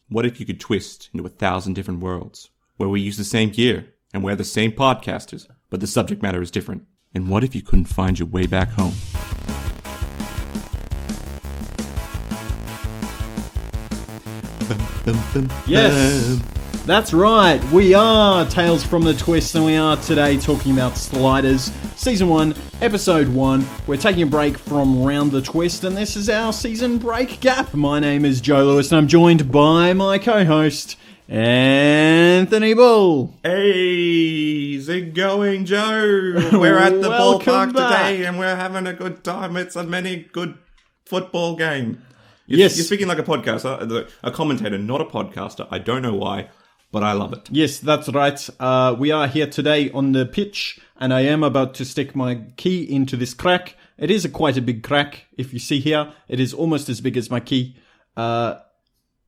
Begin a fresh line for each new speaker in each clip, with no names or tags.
What if you could twist into 1,000 different worlds, where we use the same gear, and we're the same podcasters, but the subject matter is different? And what if you couldn't find your way back home?
Yes, that's right. We are Tales from the Twist, and we are today talking about Sliders, Season 1, Episode 1. We're taking a break from Round the Twist, and this is our season break gap. My name is Joe Lewis, and I'm joined by my co-host, Anthony Bull.
Hey, is it going, Joe? We're at the ballpark today, and we're having a good time. It's a many good football game. You're speaking like a podcaster, a commentator, not a podcaster. I don't know why, but I love it.
Yes, that's right. We are here today on the pitch, and I am about to stick my key into this crack. It is quite a big crack. If you see here, it is almost as big as my key.
Yeah,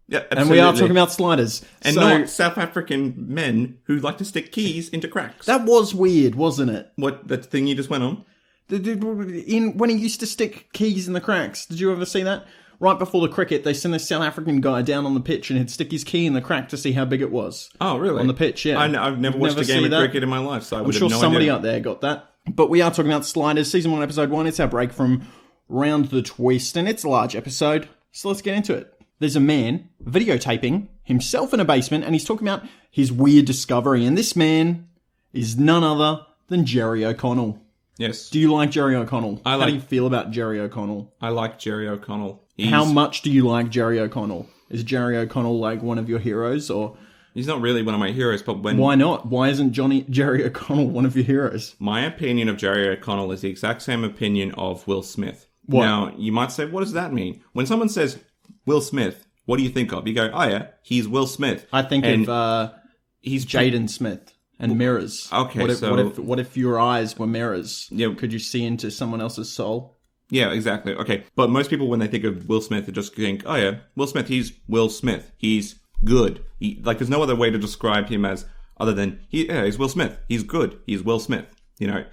absolutely.
And we are talking about sliders.
And not South African men who like to stick keys into cracks.
That was weird, wasn't it?
What, that thing you just went on?
When he used to stick keys in the cracks. Did you ever see that? Right before the cricket, they sent a South African guy down on the pitch and he'd stick his key in the crack to see how big it was.
Oh, really?
On the pitch, yeah.
I've never watched a game of cricket in my life, so I would have no idea.
I'm sure somebody out there got that. But we are talking about Sliders, Season 1, Episode 1. It's our break from Round the Twist, and it's a large episode, so let's get into it. There's a man videotaping himself in a basement, and he's talking about his weird discovery, and this man is none other than Jerry O'Connell.
Yes.
Do you like Jerry O'Connell? How do you feel about Jerry O'Connell?
I like Jerry O'Connell.
How much do you like Jerry O'Connell? Is Jerry O'Connell like one of your heroes, or?
He's not really one of my heroes, but when...
Why not? Why isn't Jerry O'Connell one of your heroes?
My opinion of Jerry O'Connell is the exact same opinion of Will Smith.
What?
Now, you might say, what does that mean? When someone says Will Smith, what do you think of? You go, oh yeah, he's Will Smith.
I think of he's Jaden Smith and mirrors.
Okay,
what if your eyes were mirrors?
Yeah.
Could you see into someone else's soul?
Yeah, exactly. Okay. But most people, when they think of Will Smith, they just think, oh yeah, Will Smith, he's Will Smith. He's good. There's no other way to describe him other than, he's Will Smith. He's good. He's Will Smith. You know,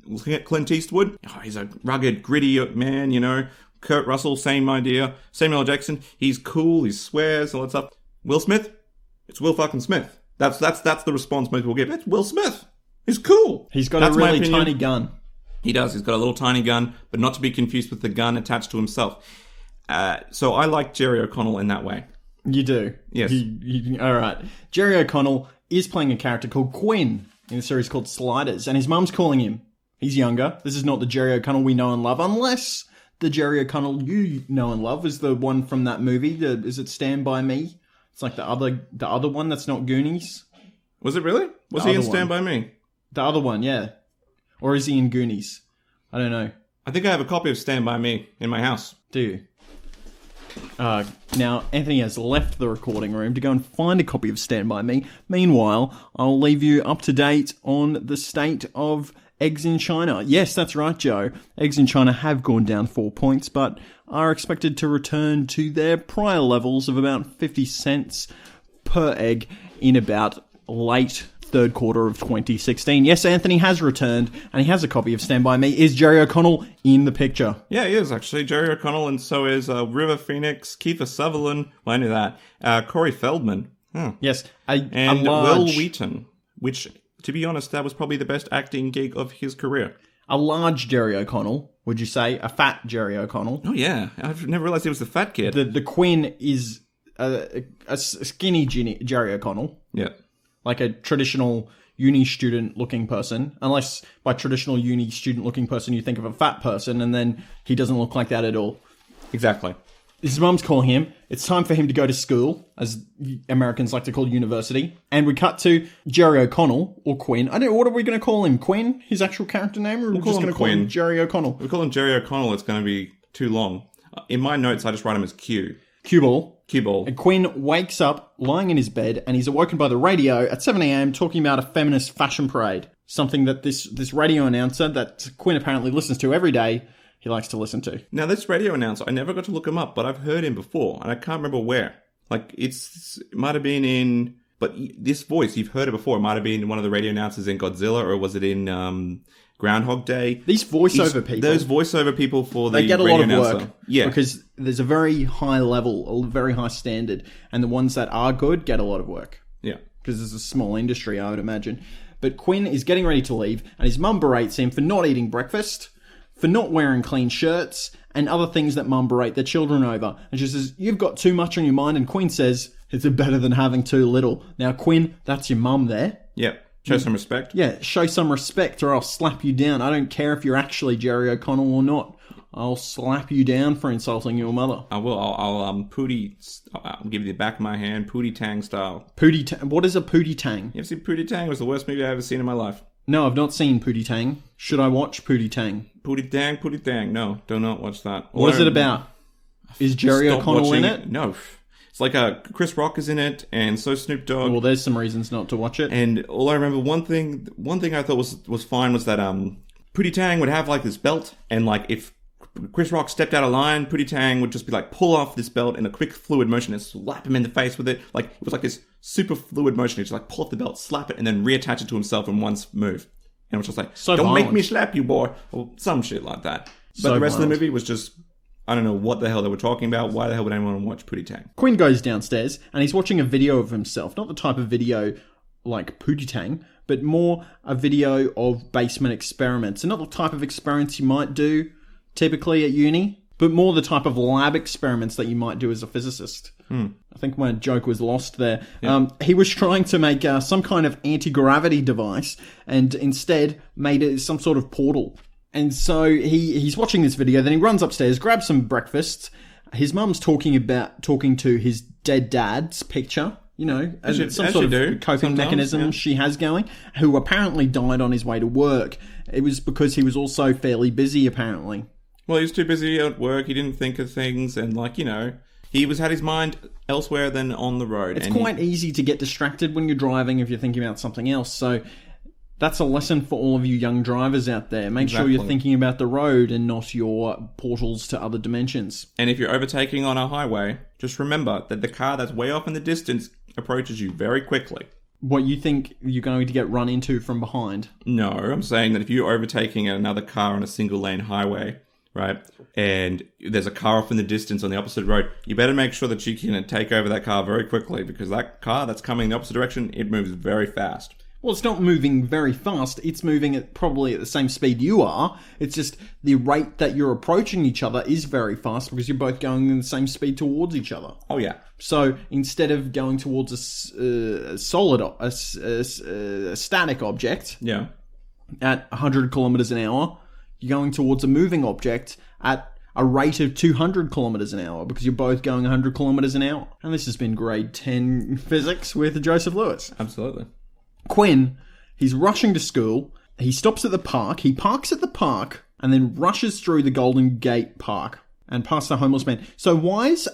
looking at Clint Eastwood, he's a rugged, gritty man, you know. Kurt Russell, same idea. Samuel L. Jackson, he's cool, he swears, all that stuff. Will Smith, it's Will fucking Smith. That's the response most people give. It's Will Smith. He's cool.
He's got a really tiny gun.
He does. He's got a little tiny gun, but not to be confused with the gun attached to himself. So I like Jerry O'Connell in that way.
You do?
Yes.
All right. Jerry O'Connell is playing a character called Quinn in a series called Sliders, and his mum's calling him. He's younger. This is not the Jerry O'Connell we know and love, unless the Jerry O'Connell you know and love is the one from that movie. Is it Stand By Me? It's like the other one that's not Goonies.
Was it really? Was he in Stand By Me?
The other one, yeah. Or is he in Goonies? I don't know.
I think I have a copy of Stand By Me in my house.
Do you? Now, Anthony has left the recording room to go and find a copy of Stand By Me. Meanwhile, I'll leave you up to date on the state of eggs in China. Yes, that's right, Joe. Eggs in China have gone down 4 points, but are expected to return to their prior levels of about 50 cents per egg in about late third quarter of 2016. Yes, Anthony has returned, and he has a copy of Stand By Me. Is Jerry O'Connell in the picture?
Yeah, he is, actually. Jerry O'Connell, and so is River Phoenix, Kiefer Sutherland, well, I knew that, Corey Feldman.
Yes.
And Will Wheaton, which, to be honest, that was probably the best acting gig of his career.
A large Jerry O'Connell, would you say? A fat Jerry O'Connell?
Oh, yeah. I've never realized he was the fat kid.
The Quinn is a skinny Jerry O'Connell.
Yeah.
Like a traditional uni student looking person. Unless by traditional uni student looking person you think of a fat person, and then he doesn't look like that at all.
Exactly.
His mum's calling him. It's time for him to go to school, as Americans like to call university. And we cut to Jerry O'Connell, or Quinn. I don't know, what are we going to call him? Quinn? His actual character name? Or we're just going to call him Jerry O'Connell?
We call him Jerry O'Connell, it's going to be too long. In my notes, I just write him as Q.
Cue-ball.
And
Quinn wakes up, lying in his bed, and he's awoken by the radio at 7 a.m. talking about a feminist fashion parade. Something that this radio announcer that Quinn apparently listens to every day, he likes to listen to.
Now, this radio announcer, I never got to look him up, but I've heard him before, and I can't remember where. Like, it might have been in... But this voice, you've heard it before. It might have been one of the radio announcers in Godzilla, or was it in Groundhog Day.
These voiceover people.
Those voiceover people for the
they get a
radio
lot of
announcer.
work.
Yeah.
Because there's a very high level, a very high standard. And the ones that are good get a lot of work.
Yeah.
Because it's a small industry, I would imagine. But Quinn is getting ready to leave, and his mum berates him for not eating breakfast, for not wearing clean shirts, and other things that mum berate their children over. And she says, you've got too much on your mind, and Quinn says, it's better than having too little. Now, Quinn, that's your mum there.
Yeah. Show some respect.
Yeah, show some respect or I'll slap you down. I don't care if you're actually Jerry O'Connell or not. I'll slap you down for insulting your mother.
I will. I'll give you the back of my hand, Pootie Tang style.
What is a Pootie Tang?
You ever seen Pootie Tang? It was the worst movie I've ever seen in my life.
No, I've not seen Pootie Tang. Should I watch Pootie Tang?
Pootie Tang. No, do not watch that.
What is it about? Is Jerry O'Connell in it?
No. It's like Chris Rock is in it, and so Snoop Dogg.
Well, there's some reasons not to watch it.
And all I remember, one thing I thought was fine was that Pootie Tang would have like this belt, and like if Chris Rock stepped out of line, Pootie Tang would just be like pull off this belt in a quick fluid motion and slap him in the face with it. Like it was like this super fluid motion. He'd just like pull off the belt, slap it, and then reattach it to himself in one move. And it was just like,
so
don't
violent.
make me slap you, boy, or some shit like that. But
So
the rest
violent.
of the movie was just, I don't know what the hell they were talking about. Why the hell would anyone watch Pootie Tang?
Quinn goes downstairs and he's watching a video of himself. Not the type of video like Pootie Tang, but more a video of basement experiments. And not the type of experiments you might do typically at uni, but more the type of lab experiments that you might do as a physicist. I think my joke was lost there.
Yeah.
He was trying to make some kind of anti-gravity device and instead made it some sort of portal. And so he's watching this video, then he runs upstairs, grabs some breakfast. His mum's talking to his dead dad's picture, you know, and some sort of coping mechanism she has going, who apparently died on his way to work. It was because he was also fairly busy, apparently.
Well, he was too busy at work. He didn't think of things, and he had his mind elsewhere than on the road.
It's quite easy to get distracted when you're driving if you're thinking about something else. So that's a lesson for all of you young drivers out there. Make sure you're thinking about the road and not your portals to other dimensions.
And if you're overtaking on a highway, just remember that the car that's way off in the distance approaches you very quickly.
What, you think you're going to get run into from behind?
No, I'm saying that if you're overtaking another car on a single lane highway, right, and there's a car off in the distance on the opposite road, you better make sure that you can take over that car very quickly, because that car that's coming in the opposite direction, it moves very fast.
Well, it's not moving very fast. It's moving at probably at the same speed you are. It's just the rate that you're approaching each other is very fast because you're both going in the same speed towards each other.
Oh, yeah.
So instead of going towards a static object at 100 kilometers an hour, you're going towards a moving object at a rate of 200 kilometers an hour because you're both going 100 kilometers an hour. And this has been grade 10 physics with Joseph Lewis.
Absolutely.
Quinn, he's rushing to school. He stops at the park. He parks at the park and then rushes through the Golden Gate Park and past the homeless man. So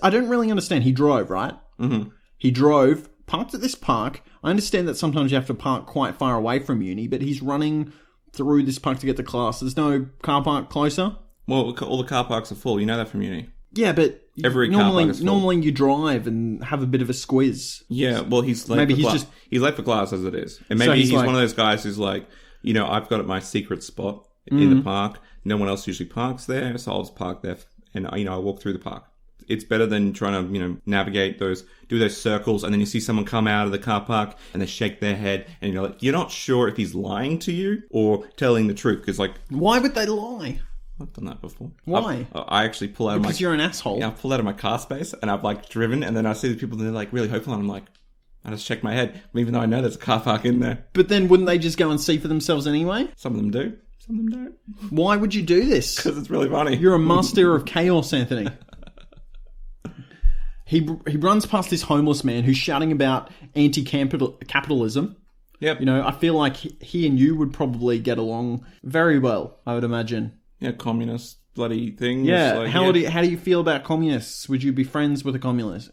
I don't really understand. He drove, right?
Mm-hmm.
He drove, parked at this park. I understand that sometimes you have to park quite far away from uni, but he's running through this park to get to class. There's no car park closer?
Well, all the car parks are full. You know that from uni.
Yeah, but normally you drive and have a bit of a squiz.
Yeah, well, he's late he's late for class as it is. And maybe he's one of those guys who's like, I've got my secret spot in the park. No one else usually parks there, so I'll just park there and, I walk through the park. It's better than trying to, navigate do those circles, and then you see someone come out of the car park and they shake their head, and you're not sure if he's lying to you or telling the truth. Because,
why would they lie?
I've done that before.
Why?
I actually pull out
because you're an asshole.
Yeah, I pull out of my car space and I've driven, and then I see the people and they're really hopeful, and I'm like, I just shake my head, even though I know there's a car park in there.
But then wouldn't they just go and see for themselves anyway?
Some of them do. Some of them don't.
Why would you do this?
Because it's really funny.
You're a master of chaos, Anthony. He runs past this homeless man who's shouting about anti-capitalism.
Yep.
I feel like he and you would probably get along very well, I would imagine.
Yeah, communist bloody thing.
Yeah, how do you feel about communists? Would you be friends with a communist?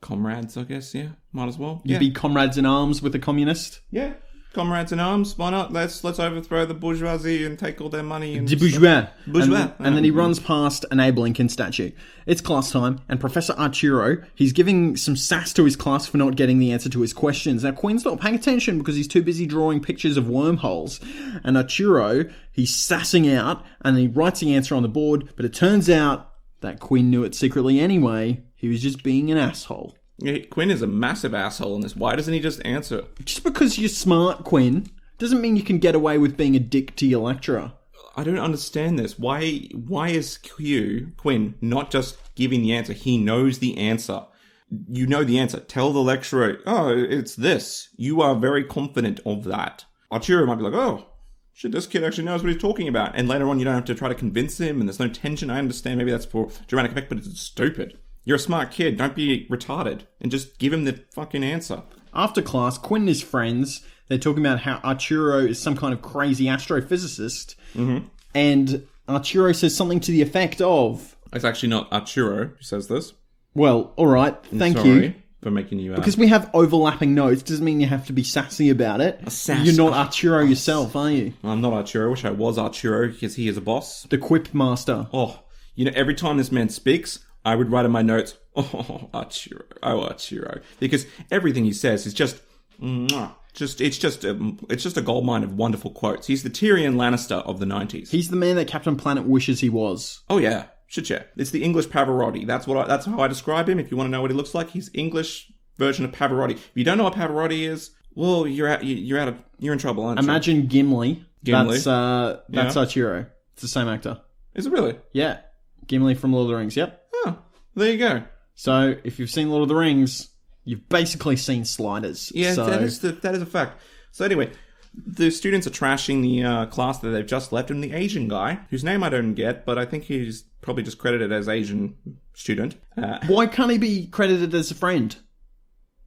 Comrades, I guess, yeah. Might as well.
You'd be comrades in arms with a communist?
Yeah. Comrades in arms, why not? Let's overthrow the bourgeoisie and take all their money. And
The bourgeois.
Bourgeois.
And then he runs past an Abe Lincoln statue. It's class time, and Professor Arturo, he's giving some sass to his class for not getting the answer to his questions. Now, Quinn's not paying attention because he's too busy drawing pictures of wormholes. And Arturo, he's sassing out, and he writes the answer on the board, but it turns out that Quinn knew it secretly anyway. He was just being an asshole.
Yeah, Quinn is a massive asshole in this. Why doesn't he just answer?
Just because you're smart, Quinn, doesn't mean you can get away with being a dick to your lecturer.
I don't understand this. Why is Quinn not just giving the answer? He knows the answer. You know the answer. Tell the lecturer, oh, it's this. You are very confident of that. Arturo might be like, oh, shit, this kid actually knows what he's talking about. And later on, you don't have to try to convince him, and there's no tension. I understand maybe that's for dramatic effect, but it's stupid. You're a smart kid. Don't be retarded. And just give him the fucking answer.
After class, Quinn and his friends, they're talking about how Arturo is some kind of crazy astrophysicist. Mm-hmm. And Arturo says something to the effect of...
It's actually not Arturo who says this.
Well, all right. Thank you.
Sorry for making you...
Because we have overlapping notes doesn't mean you have to be sassy about it. You're not Arturo yourself, are you?
I'm not Arturo. I wish I was Arturo because he is a boss.
The Quip master.
Oh, you know, every time this man speaks... I would write in my notes, oh, Arturo. Because everything he says is just it's just a goldmine of wonderful quotes. He's the Tyrion Lannister of the 90s.
He's the man that Captain Planet wishes he was.
Oh, yeah. Shit, yeah. It's the English Pavarotti. That's how I describe him. If you want to know what he looks like, he's English version of Pavarotti. If you don't know what Pavarotti is, well, you're in trouble, aren't you?
Imagine Gimli.
Gimli.
That's Arturo. It's the same actor.
Is it really?
Yeah. Gimli from Lord of the Rings, yep.
Oh, there you go.
So, if you've seen Lord of the Rings, you've basically seen Sliders.
Yeah, that is a fact. So anyway, the students are trashing the class that they've just left, and the Asian guy, whose name I don't get, but I think he's probably just credited as Asian student.
Why can't he be credited as a friend?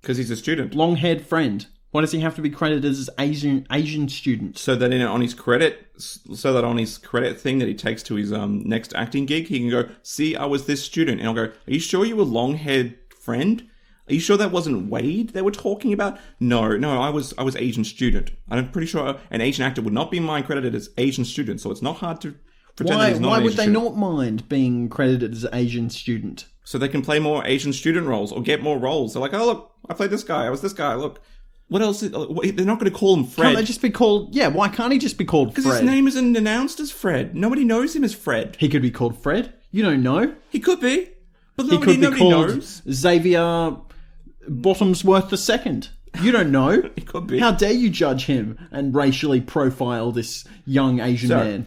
Because he's a student.
Long-haired friend. Why does he have to be credited as Asian student?
So that on his credit thing that he takes to his next acting gig, he can go, see, I was this student. And I'll go, are you sure you were long-haired friend? Are you sure that wasn't Wade they were talking about? No, I was Asian student. I'm pretty sure an Asian actor would not be mind credited as Asian student, so it's not hard to pretend that he's not an Asian student. Why would they
not mind being credited as Asian student?
So they can play more Asian student roles or get more roles. They're like, oh, look, I played this guy. I was this guy. Look. What else? They're not going to call him Fred.
Can't they just be called... Yeah, why can't he just be called Fred?
Because his name isn't announced as Fred. Nobody knows him as Fred.
He could be called Fred. You don't know.
He could be. But
he could be called
knows.
Xavier Bottomsworth II. You don't know.
He could be.
How dare you judge him and racially profile this young Asian man?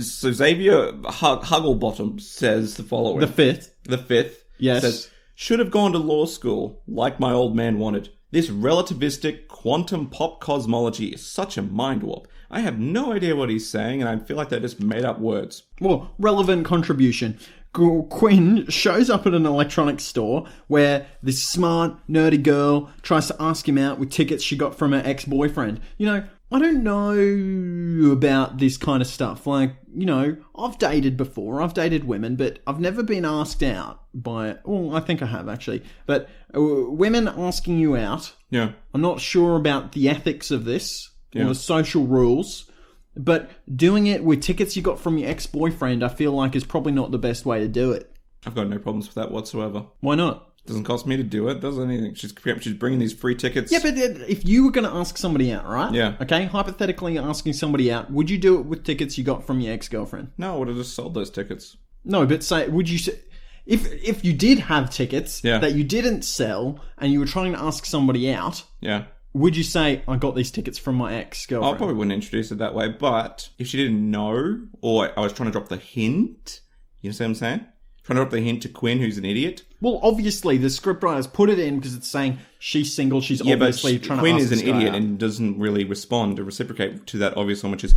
So Xavier Hugglebottom says the following.
The fifth. Yes.
Says, should have gone to law school like my old man wanted. This relativistic quantum pop cosmology is such a mind warp. I have no idea what he's saying, and I feel like they're just made up words.
Well, relevant contribution. Quinn shows up at an electronics store where this smart, nerdy girl tries to ask him out with tickets she got from her ex-boyfriend. You know, I don't know about this kind of stuff. Like, you know, I've dated before. I've dated women, but I've never been asked out by... Well, I think I have, actually. But women asking you out...
Yeah.
I'm not sure about the ethics of this or the social rules, but doing it with tickets you got from your ex-boyfriend, I feel like is probably not the best way to do it.
I've got no problems with that whatsoever.
Why not?
Doesn't cost me to do it, doesn't anything. She's bringing these free tickets.
Yeah, but if you were going to ask somebody out, right?
Yeah.
Okay, hypothetically asking somebody out, would you do it with tickets you got from your ex-girlfriend?
No, I would have just sold those tickets.
No, but would you say... If you did have tickets that you didn't sell and you were trying to ask somebody out... Yeah. Would you say, I got these tickets from my ex-girlfriend?
I probably wouldn't introduce it that way, but if she didn't know, or I was trying to drop the hint, you know what I'm saying? Trying to drop the hint to Quinn, who's an idiot.
Well, obviously, the scriptwriters put it in because it's saying she's single, she's obviously trying to ask
Quinn is an idiot
out.
And doesn't really respond or reciprocate to that obvious one, which is...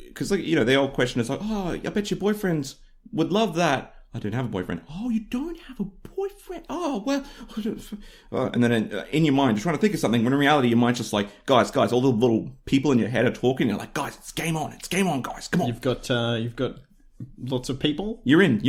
Because, like, you know, the old question is like, oh, I bet your boyfriends would love that. I don't have a boyfriend. Oh, you don't have a boyfriend? Oh, well... and then in your mind, you're trying to think of something, when in reality, your mind's just like, guys, all the little people in your head are talking, and you're like, guys, it's game on, guys, come on.
You've got lots of people.
You're in.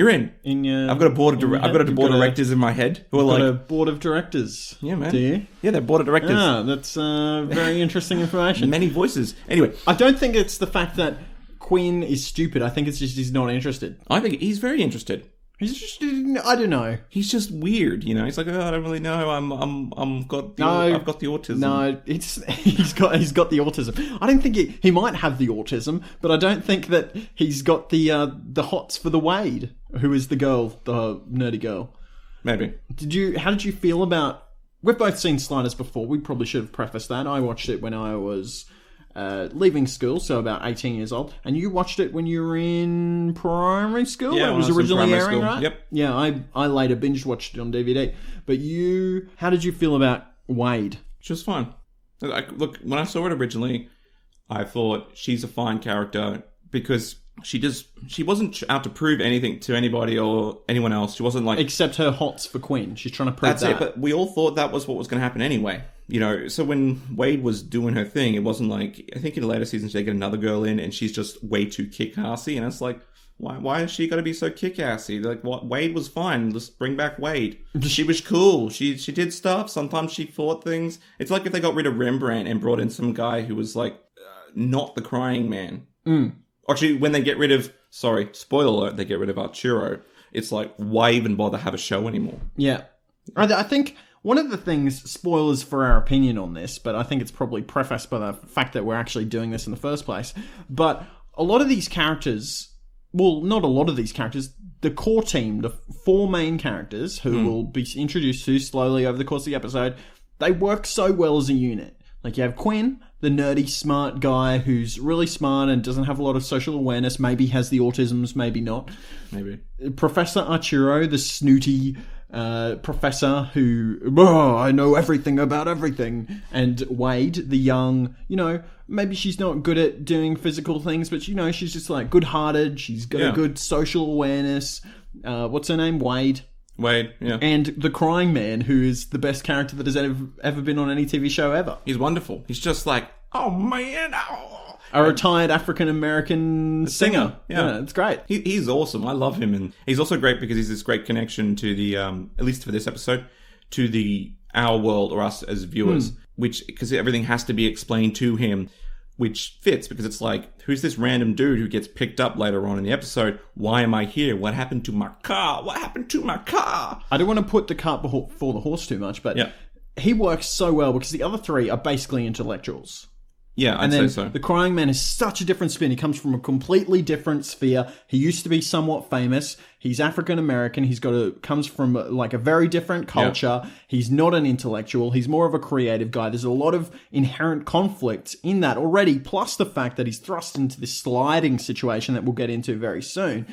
In your,
I've got a board of directors in my head who are like
a board of directors.
Yeah, man.
Do you?
Yeah, they're board of directors.
Ah, that's very interesting information.
Many voices. Anyway,
I don't think it's the fact that Quinn is stupid. I think it's just he's not interested.
I think he's very interested.
He's just, I don't know.
He's just weird, you know. He's like, oh, I don't really know. I've got the autism.
No, he's got the autism. I don't think he might have the autism, but I don't think that he's got the hots for the Wade, who is the girl, the nerdy girl.
Maybe.
How did you feel about? We've both seen Sliders before. We probably should have prefaced that. I watched it when I was leaving school, so about 18 years old, and you watched it when you were in primary school.
Yeah,
when it was originally airing, right?
Yep.
Yeah, I later binge watched it on DVD. But how did you feel about Wade?
Just fine. Look, when I saw it originally, I thought she's a fine character because she wasn't out to prove anything to anybody or anyone else. She wasn't like,
except her hots for Quinn. She's trying to prove
that's it. But we all thought that was what was going to happen anyway. You know, so when Wade was doing her thing, it wasn't like, I think in the later seasons they get another girl in and she's just way too kick-assy, and it's like, why is she got to be so kick-assy? Like, what? Wade was fine. Just bring back Wade. She was cool. She did stuff. Sometimes she fought things. It's like if they got rid of Rembrandt and brought in some guy who was like not the crying man. Actually, when they get rid of, spoiler alert, they get rid of Arturo. It's like, why even bother have a show anymore?
Yeah, I think. One of the things, spoilers for our opinion on this, but I think it's probably prefaced by the fact that we're actually doing this in the first place, but a lot of these characters, well, not a lot of these characters, the core team, the four main characters who will be introduced to slowly over the course of the episode, they work so well as a unit. Like, you have Quinn, the nerdy, smart guy who's really smart and doesn't have a lot of social awareness, maybe has the autisms, maybe not.
Maybe.
Professor Arturo, the snooty professor who, I know everything about everything. And Wade, the young, maybe she's not good at doing physical things, but she's just like good-hearted. She's got a good social awareness. What's her name? Wade, yeah. And the crying man, who is the best character that has ever been on any TV show ever.
He's wonderful. He's just like, oh man,
a retired African-American singer. Yeah, it's great.
He's awesome. I love him. And he's also great because he's this great connection to the, at least for this episode, to our world or us as viewers, because everything has to be explained to him, which fits because it's like, who's this random dude who gets picked up later on in the episode? Why am I here? What happened to my car? What happened to my car?
I don't want to put the cart before the horse too much, but he works so well because the other three are basically intellectuals.
Yeah, I'd say so.
The crying man is such a different spin. He comes from a completely different sphere. He used to be somewhat famous. He's African-American. Comes from like a very different culture. Yep. He's not an intellectual. He's more of a creative guy. There's a lot of inherent conflict in that already, plus the fact that he's thrust into this sliding situation that we'll get into very soon.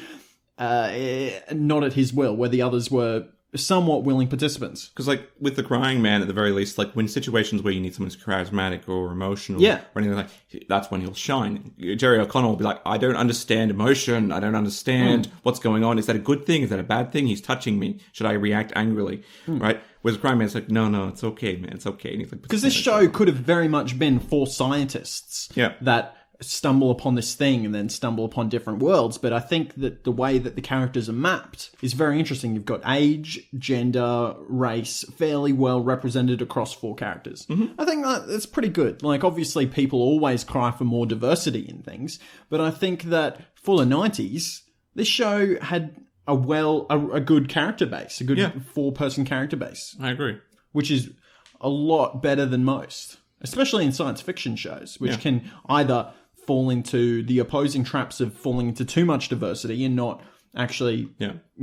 Not at his will, where the others were somewhat willing participants.
Because, like, with the crying man, at the very least, like, when situations where you need someone who's charismatic or emotional or anything like that, that's when he'll shine. Jerry O'Connell will be like, I don't understand emotion. I don't understand what's going on. Is that a good thing? Is that a bad thing? He's touching me. Should I react angrily? Right? Whereas the crying man's like, no, it's okay, man. It's okay. And he's like,
because this show could have very much been for scientists that stumble upon this thing and then stumble upon different worlds, but I think that the way that the characters are mapped is very interesting. You've got age, gender, race fairly well represented across four characters. I think that's pretty good. Like, obviously people always cry for more diversity in things, but I think that for the 90s, this show had a good character base, a good four-person character base.
I agree.
Which is a lot better than most, especially in science fiction shows, which can either fall into the opposing traps of falling into too much diversity and not actually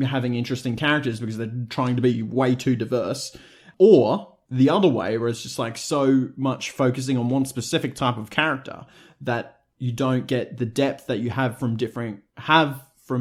having interesting characters because they're trying to be way too diverse, or the other way where it's just like so much focusing on one specific type of character that you don't get the depth that you have from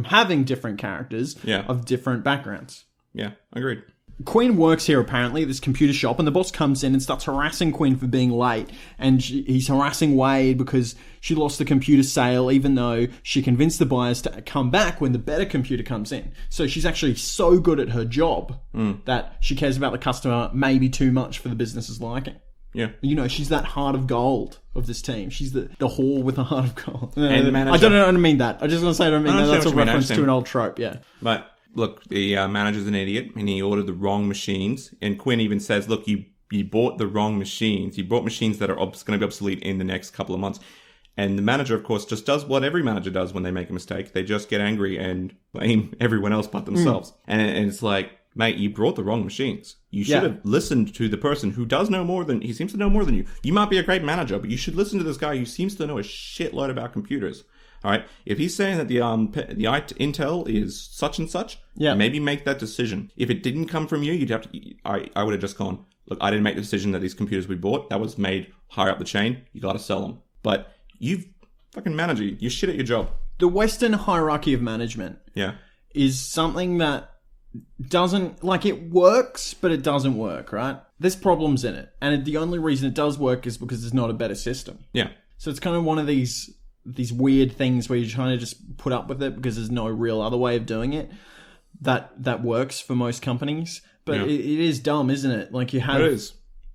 having different characters of different backgrounds.
Yeah, agreed.
Quinn works here apparently at this computer shop, and the boss comes in and starts harassing Quinn for being late, and he's harassing Wade because she lost the computer sale even though she convinced the buyers to come back when the better computer comes in. So she's actually so good at her job that she cares about the customer maybe too much for the business's liking.
Yeah.
You know, she's that heart of gold of this team. She's the whore with a heart of gold.
And the manager.
I don't mean that. I just want to say I don't mean that. That's a reference to an old trope, yeah.
But look, the manager's an idiot, and he ordered the wrong machines. And Quinn even says, look, you bought the wrong machines. You bought machines that are going to be obsolete in the next couple of months. And the manager, of course, just does what every manager does when they make a mistake. They just get angry and blame everyone else but themselves. And it's like, mate, you brought the wrong machines. You should have listened to the person who does know more than... He seems to know more than you. You might be a great manager, but you should listen to this guy who seems to know a shitload about computers. All right? If he's saying that the Intel is such and such, maybe make that decision. If it didn't come from you, you'd have to... I would have just gone, look, I didn't make the decision that these computers we bought. That was made higher up the chain. You got to sell them. But you've fucking manager. You're shit at your job.
The Western hierarchy of management is something that doesn't, like, it works, but it doesn't work, right? There's problems in it. And the only reason it does work is because there's not a better system.
Yeah.
So it's kind of one of these weird things where you're trying to just put up with it because there's no real other way of doing it that works for most companies. But it is dumb, isn't it? Like, you have...
It is.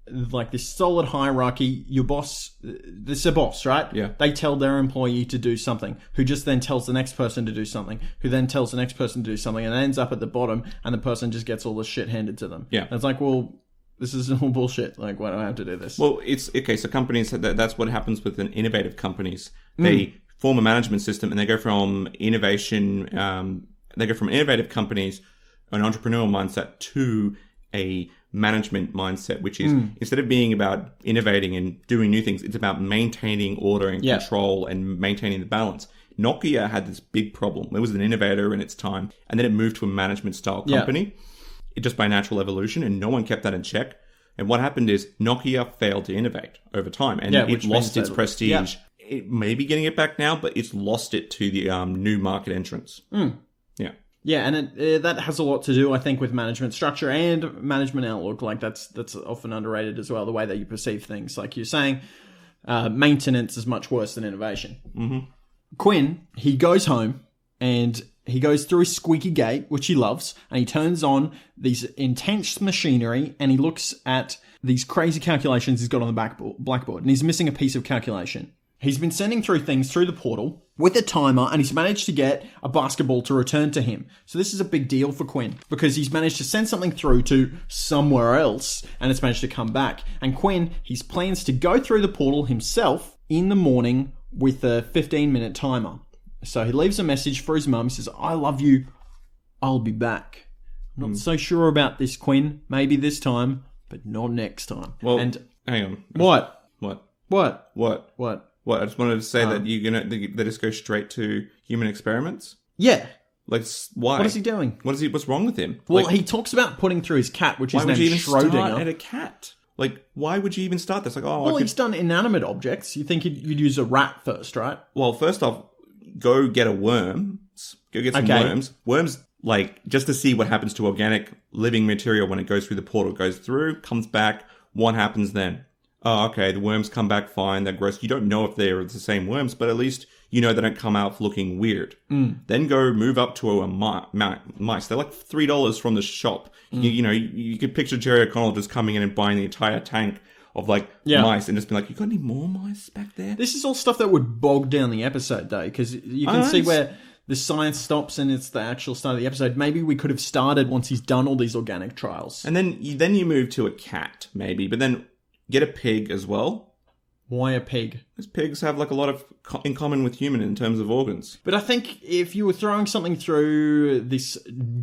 Like this solid hierarchy, your boss, this is a boss, right?
Yeah.
They tell their employee to do something, who just then tells the next person to do something, who then tells the next person to do something, and it ends up at the bottom, and the person just gets all the shit handed to them.
Yeah.
And it's like, well, this is all bullshit. Like, why do I have to do this?
Well, it's okay. So companies, that's what happens with innovative companies. They form a management system, and they go from innovation. They go from innovative companies, an entrepreneurial mindset, to a management mindset, which is instead of being about innovating and doing new things, it's about maintaining order and control and maintaining the balance. Nokia had this big problem. It was an innovator in its time, and then it moved to a management style company, just by natural evolution, and no one kept that in check. And what happened is Nokia failed to innovate over time, and it lost its prestige. Yeah. It may be getting it back now, but it's lost it to the new market entrants. Yeah.
Yeah, and that has a lot to do, I think, with management structure and management outlook. Like, that's often underrated as well, the way that you perceive things. Like you're saying, maintenance is much worse than innovation.
Mm-hmm.
Quinn, he goes home and he goes through his squeaky gate, which he loves, and he turns on these intense machinery and he looks at these crazy calculations he's got on the blackboard, and he's missing a piece of calculation. He's been sending through things through the portal with a timer, and he's managed to get a basketball to return to him. So this is a big deal for Quinn, because he's managed to send something through to somewhere else, and it's managed to come back. And Quinn, he plans to go through the portal himself in the morning with a 15-minute timer. So he leaves a message for his mum. He says, I love you. I'll be back. I'm not so sure about this, Quinn. Maybe this time, but not next time.
Well,
and
hang on.
What?
What? I just wanted to say that they just go straight to human experiments.
Yeah.
Like, why?
What is he doing?
What's wrong with him?
Well,
like,
he talks about putting through his cat, which is named Schrodinger.
Why would you even start at a cat? Like, why would you even start this? Like,
he's done inanimate objects. You think you'd use a rat first, right?
Well, first off, go get a worm. Go get some worms. Worms, like, just to see what happens to organic living material when it goes through the portal. It goes through, comes back. What happens then? Oh, okay, the worms come back fine, they're gross. You don't know if they're the same worms, but at least you know they don't come out looking weird. Then go move up to a mice. They're like $3 from the shop. You could picture Jerry O'Connell just coming in and buying the entire tank of mice and just being like, you got any more mice back there?
This is all stuff that would bog down the episode, though, because you can see where the science stops and it's the actual start of the episode. Maybe we could have started once he's done all these organic trials.
And then you move to a cat, maybe, but then get a pig as well.
Why a pig?
Because pigs have a lot of in common with human in terms of organs.
But I think if you were throwing something through this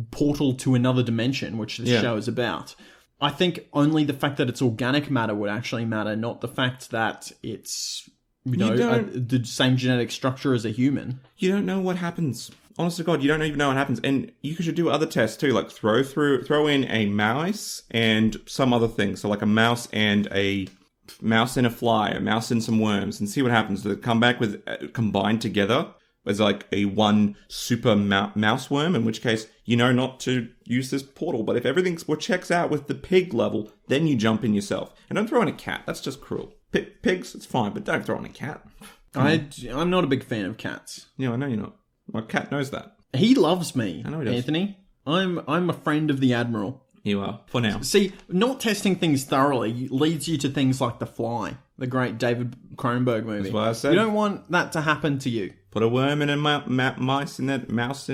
portal to another dimension, which this show is about, I think only the fact that it's organic matter would actually matter, not the fact that it's the same genetic structure as a human. You
don't know what happens. Honest to God, you don't even know what happens. And you should do other tests too, like throw in a mouse and some other things. So like a mouse and a fly, a mouse and some worms, and see what happens. They come back with combined together as like a one super mouse worm, in which case you know not to use this portal. But if everything checks out with the pig level, then you jump in yourself. And don't throw in a cat. That's just cruel. Pigs, it's fine, but don't throw in a cat.
I'm not a big fan of cats.
Yeah, I know you're not. My cat knows that.
He loves me,
I know he does.
Anthony. I'm a friend of the Admiral.
You are, for now.
See, not testing things thoroughly leads you to things like The Fly, the great David Cronenberg movie.
That's what I said.
You don't want that to happen to you.
Put a worm and a mouse in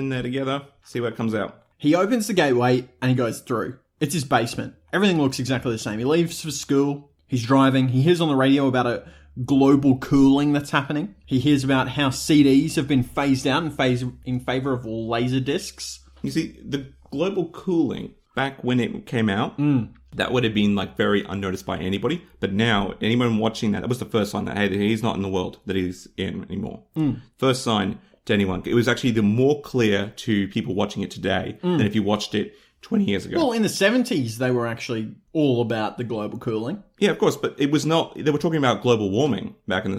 there together, see what comes out.
He opens the gateway and he goes through. It's his basement. Everything looks exactly the same. He leaves for school. He's driving. He hears on the radio about a global cooling that's happening. He hears about how CDs have been phased out in favor of laser discs.
You see, the global cooling, back when it came out, that would have been like very unnoticed by anybody. But now, anyone watching that was the first sign that, hey, he's not in the world that he's in anymore. First sign to anyone. It was actually the more clear to people watching it today than if you watched it 20 years ago.
Well, in the 70s, they were actually all about the global cooling.
Yeah, of course, but it was not... They were talking about global warming back in the...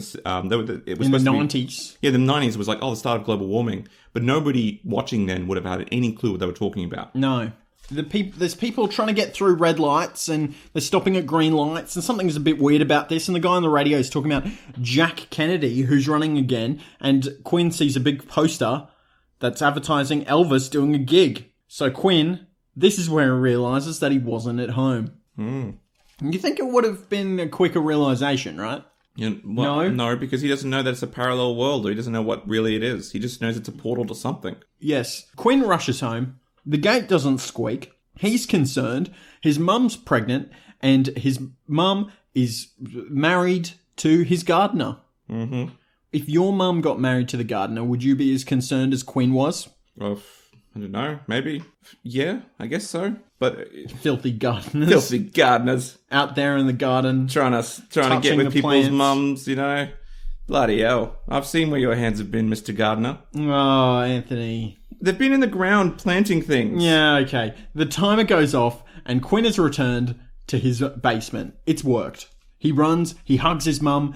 it was
In the
supposed to be-
90s.
Yeah, the 90s was like, the start of global warming. But nobody watching then would have had any clue what they were talking about.
No. There's people trying to get through red lights and they're stopping at green lights, and something's a bit weird about this. And the guy on the radio is talking about Jack Kennedy, who's running again, and Quinn sees a big poster that's advertising Elvis doing a gig. So Quinn, this is where he realizes that he wasn't at home. You think it would have been a quicker realization, right?
Yeah, well, no, because he doesn't know that it's a parallel world, or he doesn't know what really it is. He just knows it's a portal to something.
Yes. Quinn rushes home. The gate doesn't squeak. He's concerned. His mum's pregnant, and his mum is married to his gardener. Mm-hmm. If your mum got married to the gardener, would you be as concerned as Quinn was?
Well, I don't know. Maybe. Yeah, I guess so. But
Filthy gardeners.
filthy gardeners
Out there in the garden.
trying to get
Touching
with
the
people's
plants.
mums, you know. Bloody hell. I've seen where your hands have been, Mr. Gardener.
Oh, Anthony.
They've been in the ground planting things.
Yeah, okay. The timer goes off, and Quinn has returned to his basement. It's worked. He runs, he hugs his mum,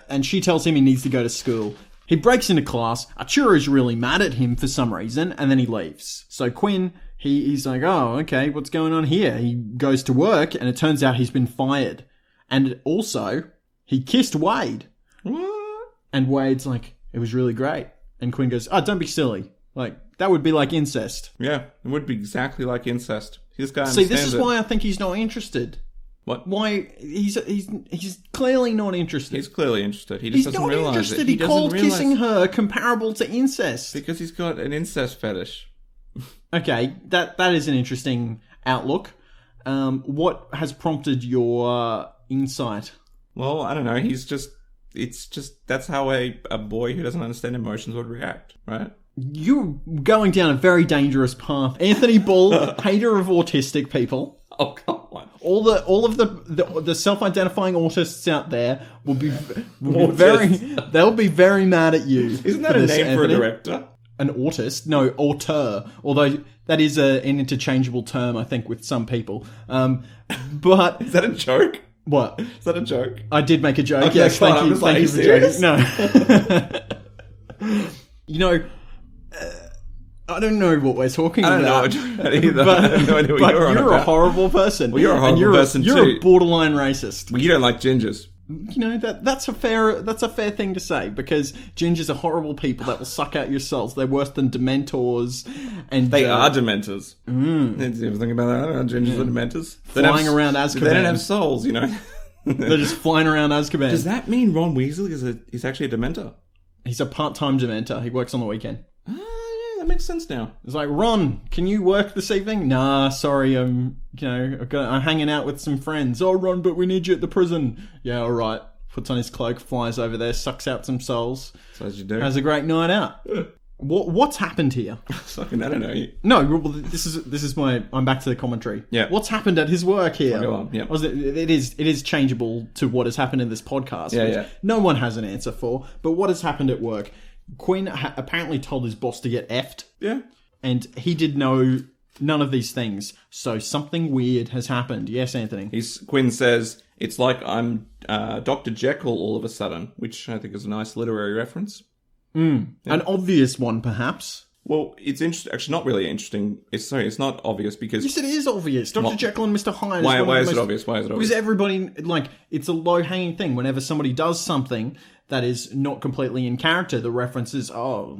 and she tells him he needs to go to school. He breaks into class. Arturo's really mad at him for some reason, and then he leaves. So Quinn, he's like, oh, okay, what's going on here? He goes to work, and it turns out he's been fired. And also, he kissed Wade.
What?
And Wade's like, it was really great. And Quinn goes, oh, don't be silly. Like, that would be like incest.
Yeah, it would be exactly like incest. This guy
See,
understands
this is
it.
why I think he's not interested.
What?
Why he's clearly not interested.
He's clearly interested. He just
He's
doesn't
not
realize
interested.
it.
He
doesn't
called
realize
kissing her comparable to incest.
because he's got an incest fetish.
Okay, that is an interesting outlook. What has prompted your insight?
Well, I don't know. It's just that's how a boy who doesn't understand emotions would react, right?
You're going down a very dangerous path. Anthony Bull, hater of autistic people.
Oh, come on.
All of the self-identifying autists out there will be they'll be very mad at you.
Isn't that a name for a
Anthony.
director?
An autist? No, auteur. Although that is an interchangeable term, I think, with some people. But
Is that a joke?
what?
Is that a joke?
I did make a joke.
Okay,
Yes,
fine.
thank
I'm
you.
just like,
Thank you
are you
for joking. No. You know, I don't know what we're talking
I don't know
about.
what either. I have no idea what
But
you're on
you're
about.
a horrible person.
Well, you're a horrible
and
person
you're
too.
a borderline racist.
Well, you don't like gingers.
You know that's a fair thing to say, because gingers are horrible people that will suck out your souls. They're worse than Dementors, and
They are Dementors. Did you ever think about that? I don't know, gingers are Dementors. They don't
Flying
have-
around Azkaban.
They don't have souls, you know.
They're just flying around Azkaban.
Does that mean Ron Weasley is actually a Dementor?
He's a part-time Dementor. He works on the weekend.
Ah, yeah, that makes sense now.
It's like, Ron, can you work this evening? Nah, sorry, I'm hanging out with some friends. Oh, Ron, but we need you at the prison. Yeah, all right. Puts on his cloak, flies over there, sucks out some souls.
So as you do.
Has a great night out. What's happened here?
Fucking, I don't know.
No, well, this is my. I'm back to the commentary.
Yeah.
What's happened at his work here?
Go on, yeah.
It is changeable to what has happened in this podcast.
Yeah,
which
yeah.
No one has an answer for. But what has happened at work? Quinn apparently told his boss to get effed,
Yeah.
and he did know none of these things. So something weird has happened. Yes, Anthony.
Quinn says, it's like I'm Dr. Jekyll all of a sudden, which I think is a nice literary reference.
An obvious one, perhaps.
Well, it's interesting. Actually, not really interesting. It's not obvious because...
Yes, it is obvious. Dr. Jekyll and Mr. Hyde.
Why is it obvious? Why is it obvious?
Because everybody, it's a low-hanging thing. Whenever somebody does something that is not completely in character, the reference is, oh,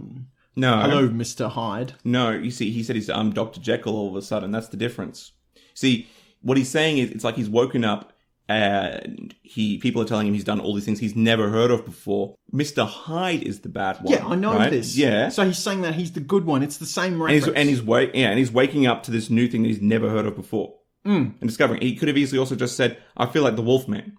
No.
hello, Mr. Hyde.
No, you see, he said he's Dr. Jekyll all of a sudden. That's the difference. See, what he's saying is, it's like he's woken up and people are telling him he's done all these things he's never heard of before. Mr. Hyde is the bad one.
Yeah, I know
right?
this.
Yeah.
So he's saying that he's the good one. It's the same reference.
And he's waking up to this new thing that he's never heard of before. And discovering. He could have easily also just said, I feel like the Wolfman.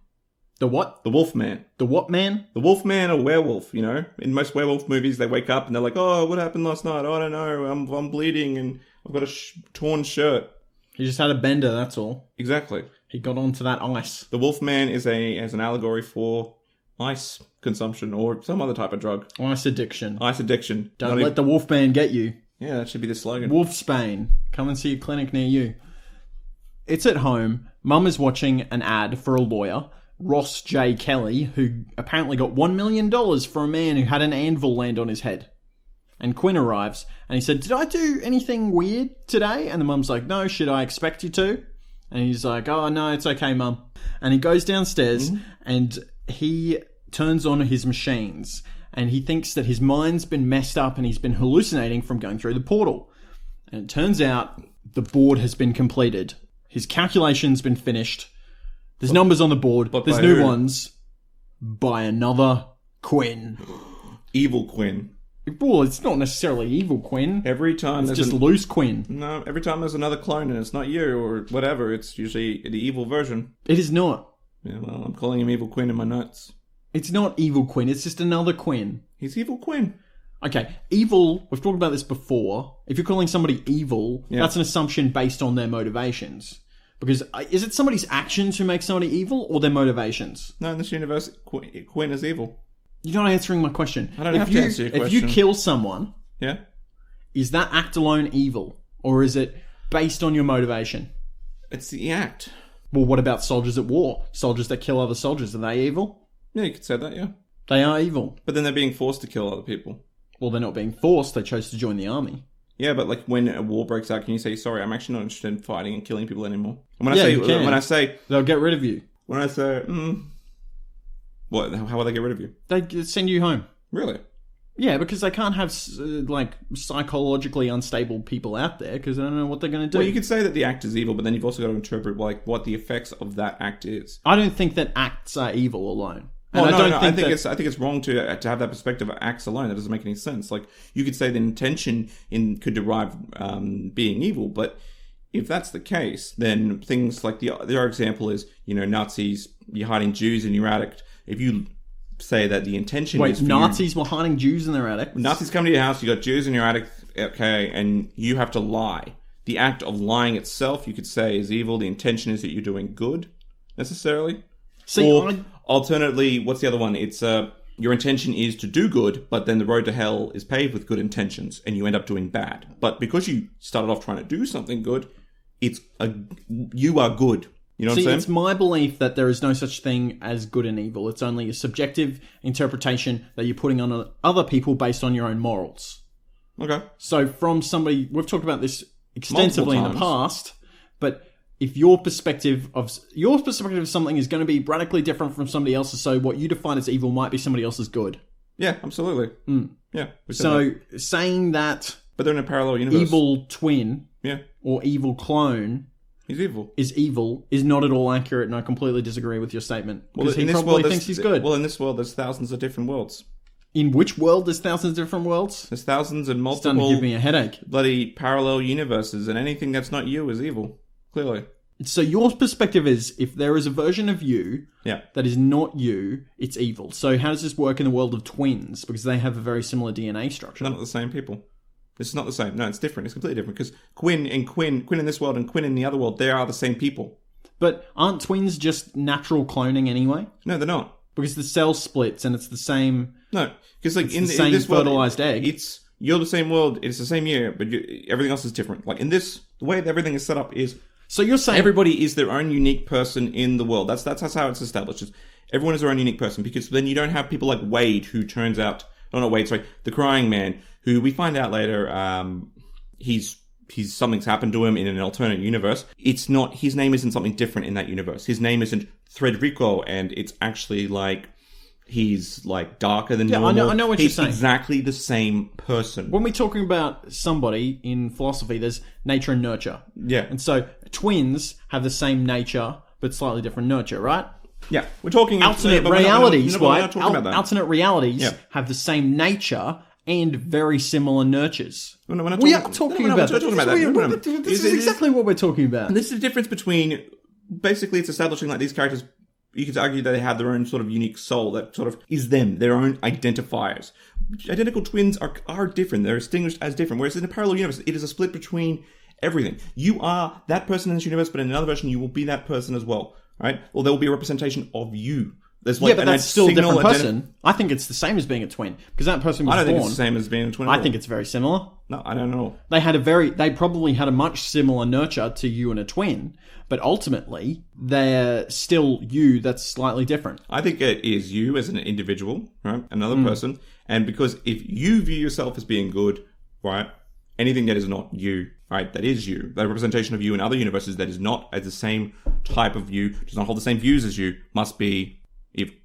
The what?
The Wolfman.
The what man?
The Wolfman or werewolf, you know? In most werewolf movies, they wake up and they're like, oh, what happened last night? Oh, I don't know. I'm bleeding and I've got a torn shirt.
He just had a bender, that's all.
Exactly.
He got onto that ice.
The Wolfman is an allegory for ice consumption or some other type of drug.
Ice addiction.
Ice addiction.
Don't let the Wolfman get you.
Yeah, that should be the slogan.
Wolfsbane. Come and see a clinic near you. It's at home. Mum is watching an ad for a lawyer, Ross J. Kelly, who apparently got $1 million for a man who had an anvil land on his head. And Quinn arrives, and he said, did I do anything weird today? And the mum's like, no, should I expect you to? And he's like, oh, no, it's okay, Mum. And he goes downstairs, and he turns on his machines, and he thinks that his mind's been messed up, and he's been hallucinating from going through the portal. And it turns out the board has been completed. His calculation's been finished. There's numbers on the board. There's new ones by another Quinn.
Evil Quinn.
Well, it's not necessarily evil Quinn.
Every time
it's just loose Quinn.
No, every time there's another clone and it's not you or whatever, it's usually the evil version.
It is not.
Yeah, well, I'm calling him Evil Quinn in my notes.
It's not evil Quinn. It's just another Quinn.
He's Evil Quinn.
Okay, evil, we've talked about this before. If you're calling somebody evil, that's an assumption based on their motivations. Because is it somebody's actions who make somebody evil or their motivations?
No, in this universe, Quinn is evil.
You're not answering my question.
I don't have to answer your question.
If you kill someone,
yeah,
is that act alone evil? Or is it based on your motivation?
It's the act.
Well, what about soldiers at war? Soldiers that kill other soldiers, are they evil?
Yeah, you could say that, yeah.
They are evil.
But then they're being forced to kill other people.
Well, they're not being forced. They chose to join the army.
Yeah, but like when a war breaks out, can you say, sorry, I'm actually not interested in fighting and killing people anymore? And when I say...
They'll get rid of you.
When I say, what? How will they get rid of you?
They send you home.
Really?
Yeah, because they can't have, psychologically unstable people out there because they don't know what they're going to do.
Well, you could say that the act is evil, but then you've also got to interpret, like, what the effects of that act is.
I don't think that acts are evil alone.
And I think it's wrong to have that perspective of acts alone. That doesn't make any sense. Like, you could say the intention could derive being evil, but if that's the case, then things like the other example is, Nazis, you're hiding Jews in your attic. If you say that the intention is... Wait,
Nazis were hiding Jews in their attic?
Nazis come to your house, you got Jews in your attic, okay, and you have to lie. The act of lying itself, you could say, is evil. The intention is that you're doing good, necessarily. Alternatively, what's the other one? It's your intention is to do good, but then the road to hell is paved with good intentions, and you end up doing bad. But because you started off trying to do something good, you are good. You know what I'm saying?
It's my belief that there is no such thing as good and evil. It's only a subjective interpretation that you're putting on other people based on your own morals.
Okay.
So from somebody, we've talked about this extensively in the past, but if your perspective of something is going to be radically different from somebody else's, so what you define as evil might be somebody else's good.
Yeah, absolutely. Yeah.
So saying that,
but they're in a parallel universe.
Evil twin,
yeah,
or evil clone,
is evil
is not at all accurate, and I completely disagree with your statement.
Because
he probably thinks he's good.
Well, in this world, there's thousands of different worlds.
In which world there's thousands of different worlds?
There's thousands and multiple...
It's starting to give me a headache.
Bloody parallel universes, and anything that's not you is evil. Clearly.
So your perspective is, if there is a version of you that is not you, it's evil. So how does this work in the world of twins? Because they have a very similar DNA structure.
They're not the same people. It's not the same. No, it's different. It's completely different. Because Quinn in this world and Quinn in the other world, they are the same people.
But aren't twins just natural cloning anyway?
No, they're not. Because
the cell splits and it's the same...
No, because like in
this fertilized egg.
You're the same world. It's the same year, but everything else is different. Like in this, the way that everything is set up is...
So you're saying...
Everybody is their own unique person in the world. That's how it's established. Everyone is their own unique person, because then you don't have people like Wade, who turns out... Oh, not Wade, sorry. The Crying Man, who we find out later, he's something's happened to him in an alternate universe. It's not... His name isn't something different in that universe. His name isn't Frederico, and it's actually like... he's like darker than
Yeah,
normal.
I know what you're saying.
He's exactly the same person.
When we're talking about somebody in philosophy, there's nature and nurture.
Yeah.
And so twins have the same nature, but slightly different nurture, right?
Yeah, we're talking
Alternate
but we're not-
realities,
we're
right?
not talking about that.
Alternate realities
Yeah.
have the same nature and very similar nurtures.
We're not
We are
talking-
talking
no,
about
we're
that.
talking about that. No, no.
This is exactly what we're talking about.
And this is the difference between, basically it's establishing like these characters, you could argue that they have their own sort of unique soul that sort of is them, their own identifiers. Identical twins are different, they're distinguished as different, whereas in a parallel universe, it is a split between everything. You are that person in this universe, but in another version, you will be that person as well, right? Or there will be a representation of you. There's like
Yeah, but that's still a
signal
different person. I think it's the same as being a twin, because that person was
I don't think
born.
it's the same as being a twin.
I think it's very similar.
No, I don't know.
They probably had a much similar nurture to you and a twin, but ultimately they're still you that's slightly different.
I think it is you as an individual, right? Another person. And because if you view yourself as being good, right? Anything that is not you, right? That is you. The representation of you in other universes that is not as the same type of you, does not hold the same views as you, must be evil.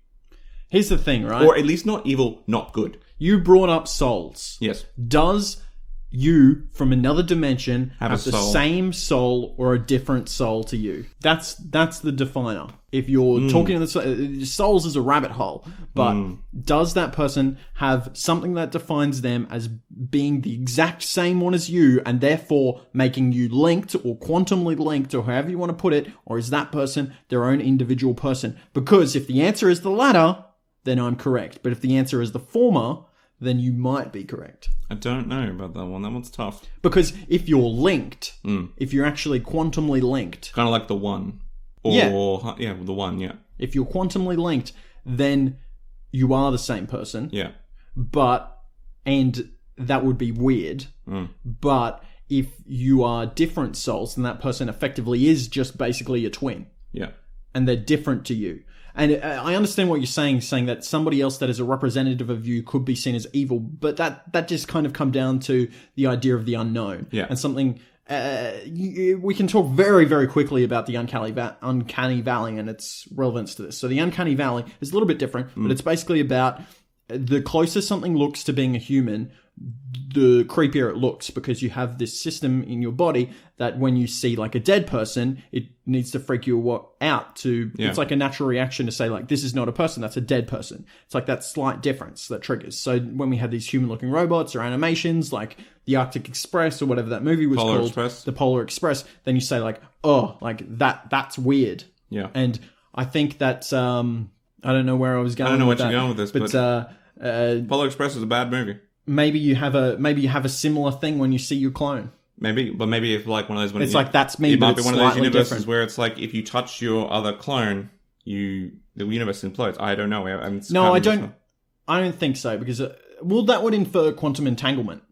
Here's the thing, right?
Or at least not evil, not good.
You brought up souls.
Yes.
Does you from another dimension
Have
have
a
the
soul.
same soul or a different soul to you? That's the definer. If you're talking to the souls is a rabbit hole, but does that person have something that defines them as being the exact same one as you and therefore making you linked or quantumly linked or however you want to put it, or is that person their own individual person? Because if the answer is the latter, then I'm correct. But if the answer is the former, then you might be correct.
I don't know about that one. That one's tough.
Because if you're linked, if you're actually quantumly linked,
Kind of like the one. Or, yeah, the one, yeah.
if you're quantumly linked, then you are the same person.
Yeah.
And that would be weird. But if you are different souls, then that person effectively is just basically a twin.
Yeah.
And they're different to you. And I understand what you're saying that somebody else that is a representative of you could be seen as evil, but that just kind of come down to the idea of the unknown.
Yeah.
And something, we can talk very, very quickly about the uncanny valley and its relevance to this. So the uncanny valley is a little bit different, but it's basically about the closer something looks to being a human, the creepier it looks, because you have this system in your body that when you see like a dead person, it needs to freak you out to, it's like a natural reaction to say like, this is not a person, that's a dead person. It's like that slight difference that triggers. So when we have these human looking robots or animations like the Arctic Express or whatever that movie was
Polar
called,
Express.
the Polar Express, then you say like, oh, like that's weird.
Yeah.
And I think that, I don't know where I was going.
I don't know
with
what you're
that,
going with this, but Polar Express is a bad movie.
Maybe you have a similar thing when you see your clone.
Maybe if like one of those...
It's like, that's me,
it
but
might be
it's
one of those
slightly
universes
different.
where it's like, if you touch your other clone, the universe implodes. I don't know.
No, I don't think so, because, that would infer quantum entanglement.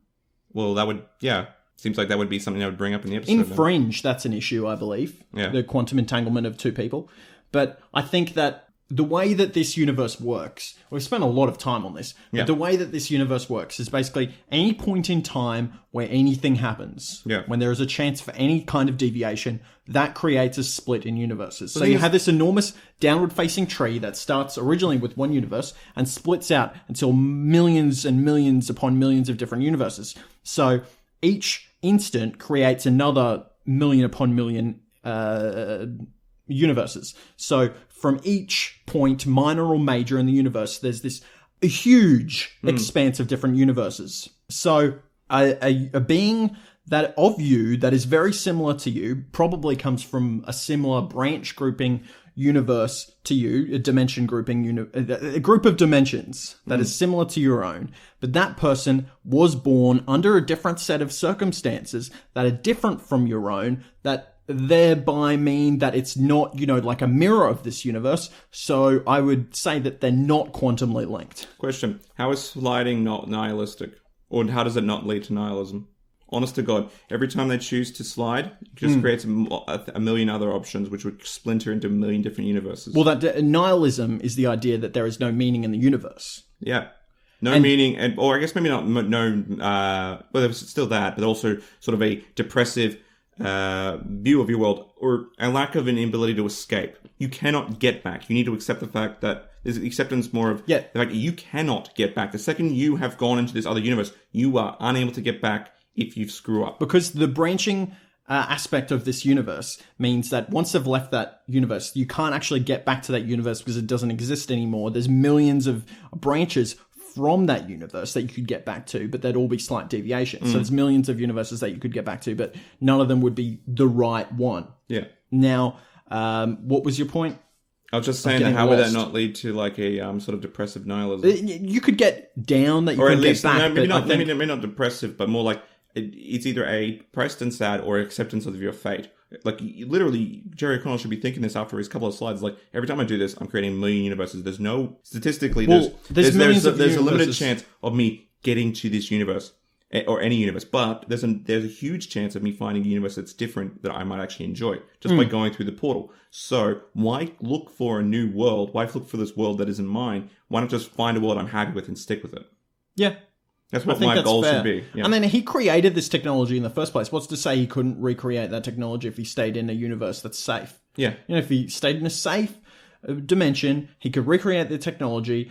Well, that would... Yeah. Seems like that would be something I would bring up in the episode.
In Fringe, that's an issue, I believe.
Yeah.
The quantum entanglement of two people. But I think that the way that this universe works, we've spent a lot of time on this, but the way that this universe works is basically any point in time where anything happens, when there is a chance for any kind of deviation, that creates a split in universes. So you have this enormous downward-facing tree that starts originally with one universe and splits out until millions and millions upon millions of different universes. So each instant creates another million upon million universes. So from each point, minor or major in the universe, there's this huge expanse of different universes. So a being that of you that is very similar to you probably comes from a similar branch grouping universe to you, a dimension grouping, a group of dimensions that is similar to your own. But that person was born under a different set of circumstances that are different from your own, that thereby mean that it's not, like a mirror of this universe. So I would say that they're not quantumly linked.
Question. How is sliding not nihilistic? Or how does it not lead to nihilism? Honest to God, every time they choose to slide, it just creates a million other options, which would splinter into a million different universes.
Well, that nihilism is the idea that there is no meaning in the universe.
Yeah. No meaning, or I guess maybe not, well, there's still that, but also sort of a depressive view of your world, or a lack of an ability to escape. You cannot get back. You need to accept the fact that there's acceptance more of the fact that you cannot get back. The second you have gone into this other universe, you are unable to get back if you screw up.
Because the branching aspect of this universe means that once they've left that universe, you can't actually get back to that universe because it doesn't exist anymore. There's millions of branches from that universe that you could get back to, but they'd all be slight deviations. So there's millions of universes that you could get back to, but none of them would be the right one.
Yeah.
Now, what was your point?
I was just saying that how would that not lead to like a sort of depressive nihilism?
You could get down that you could get back.
No, maybe not depressive, but more like it's either a depressed and sad or acceptance of your fate. Like, literally, Jerry O'Connell should be thinking this after his couple of slides. Like, every time I do this, I'm creating a million universes. There's no, statistically, there's a limited chance of me getting to this universe, or any universe. But there's a huge chance of me finding a universe that's different that I might actually enjoy, just by going through the portal. So, why look for a new world? Why look for this world that isn't mine? Why not just find a world I'm happy with and stick with it?
Yeah.
That's what my goal should be. Yeah.
And then he created this technology in the first place. What's to say he couldn't recreate that technology if he stayed in a universe that's safe?
Yeah.
You know, if he stayed in a safe dimension, he could recreate the technology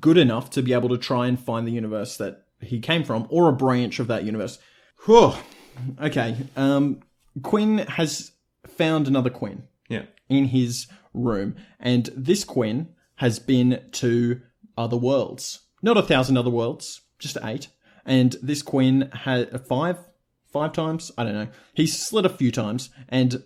good enough to be able to try and find the universe that he came from, or a branch of that universe. Whew. Okay. Quinn has found another Quinn.
Yeah.
In his room. And this Quinn has been to other worlds. Not 1,000 other worlds, just 8. And this Quinn had five times? I don't know. He's slid a few times, and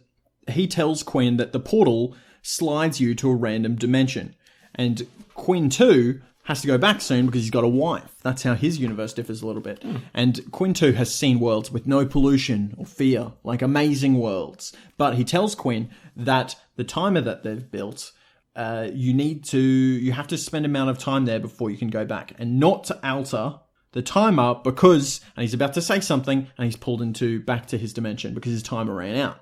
he tells Quinn that the portal slides you to a random dimension. And Quinn, too, has to go back soon because he's got a wife. That's how his universe differs a little bit. And Quinn, too, has seen worlds with no pollution or fear, like amazing worlds. But he tells Quinn that the timer that they've built... you have to spend an amount of time there before you can go back, and not to alter the timer because, and he's about to say something, and he's pulled back to his dimension because his timer ran out.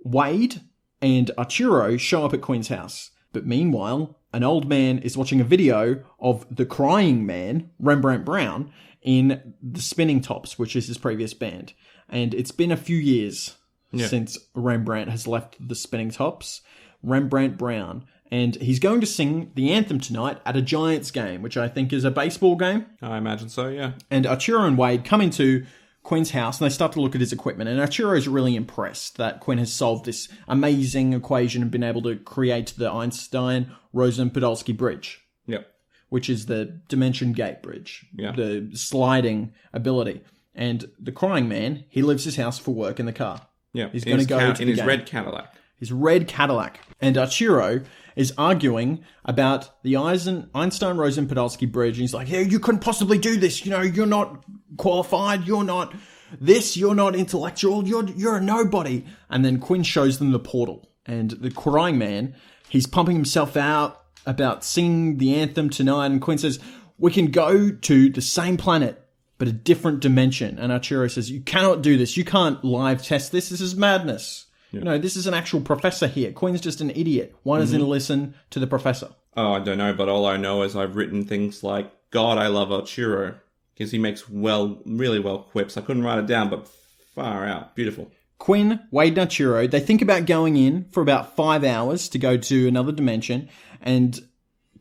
Wade and Arturo show up at Quinn's house, but meanwhile, an old man is watching a video of the crying man, Rembrandt Brown, in the Spinning Tops, which is his previous band. And it's been a few years since Rembrandt has left the Spinning Tops. Rembrandt Brown. And he's going to sing the anthem tonight at a Giants game, which I think is a baseball game.
I imagine so, yeah.
And Arturo and Wade come into Quinn's house and they start to look at his equipment. And Arturo is really impressed that Quinn has solved this amazing equation and been able to create the Einstein-Rosen-Podolsky bridge.
Yep.
Which is the dimension gate bridge.
Yeah.
The sliding ability. And the crying man, he leaves his house for work in the car.
Yeah.
He's going to go to the
his
game.
red Cadillac.
His red Cadillac. And Arturo is arguing about the Einstein-Rosen-Podolsky bridge. And he's like, yeah, you couldn't possibly do this. You know, you're not qualified. You're not this. You're not intellectual. You're a nobody. And then Quinn shows them the portal. And the crying man, he's pumping himself out about singing the anthem tonight. And Quinn says, we can go to the same planet, but a different dimension. And Arturo says, you cannot do this. You can't live test this. This is madness. Yeah. You know, this is an actual professor here. Quinn's just an idiot. Why doesn't he listen to the professor?
Oh, I don't know, but all I know is I've written things like, God, I love Arturo, because he makes really well quips. I couldn't write it down, but far out. Beautiful.
Quinn, Wade, and Arturo, they think about going in for about 5 hours to go to another dimension, and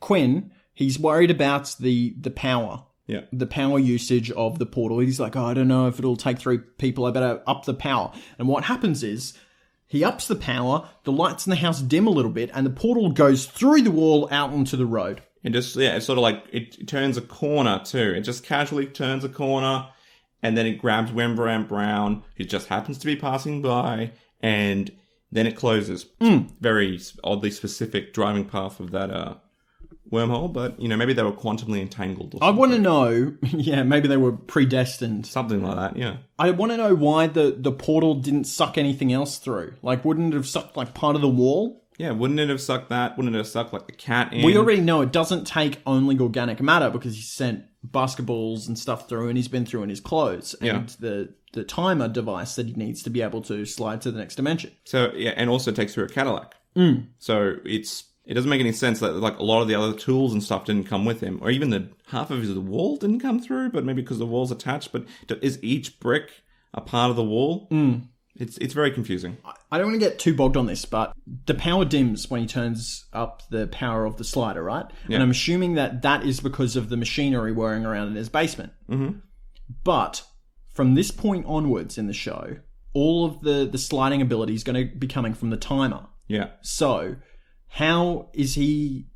Quinn, he's worried about the power.
Yeah.
The power usage of the portal. He's like, oh, I don't know if it'll take 3 people. I better up the power. And what happens is, he ups the power, the lights in the house dim a little bit, and the portal goes through the wall out onto the road.
And just, it's sort of like, it turns a corner too. It just casually turns a corner, and then it grabs Rembrandt Brown, who just happens to be passing by, and then it closes. Very oddly specific driving path of that wormhole, but, you know, maybe they were quantumly entangled.
I want to know, maybe they were predestined.
Something like that, yeah.
I want to know why the portal didn't suck anything else through. Like, wouldn't it have sucked, like, part of the wall?
Yeah, wouldn't it have sucked that? Wouldn't it have sucked, like, the cat in?
We already know it doesn't take only organic matter because he sent basketballs and stuff through and he's been through in his clothes. And the timer device that he needs to be able to slide to the next dimension.
So, yeah, and also takes through a Cadillac. So, it doesn't make any sense that, like, a lot of the other tools and stuff didn't come with him. Or even the half of his wall didn't come through, but maybe because the wall's attached. But is each brick a part of the wall? It's very confusing.
I don't want to get too bogged on this, but the power dims when he turns up the power of the slider, right?
Yeah.
And I'm assuming that is because of the machinery whirring around in his basement.
Mm-hmm.
But from this point onwards in the show, all of the sliding ability is going to be coming from the timer.
Yeah.
So how is he...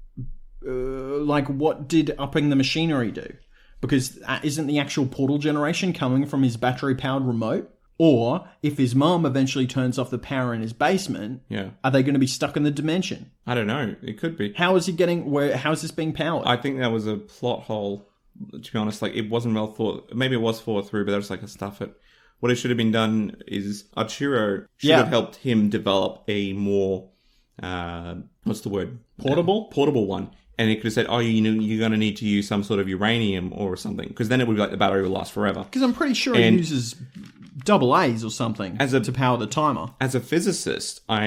what did upping the machinery do? Because isn't the actual portal generation coming from his battery-powered remote? Or, if his mum eventually turns off the power in his basement, are they going to be stuck in the dimension?
I don't know. It could be.
How is he getting... how is this being powered?
I think that was a plot hole, to be honest. Like, it wasn't well thought... Maybe it was thought through, but that was like a stuff it. What it should have been done is Arturo should have helped him develop a more... what's the word?
Portable?
Portable one. And it could have said, oh, you're going to need to use some sort of uranium or something. Because then it would be like the battery will last forever.
Because I'm pretty sure he uses double A's or something to power the timer.
As a physicist, at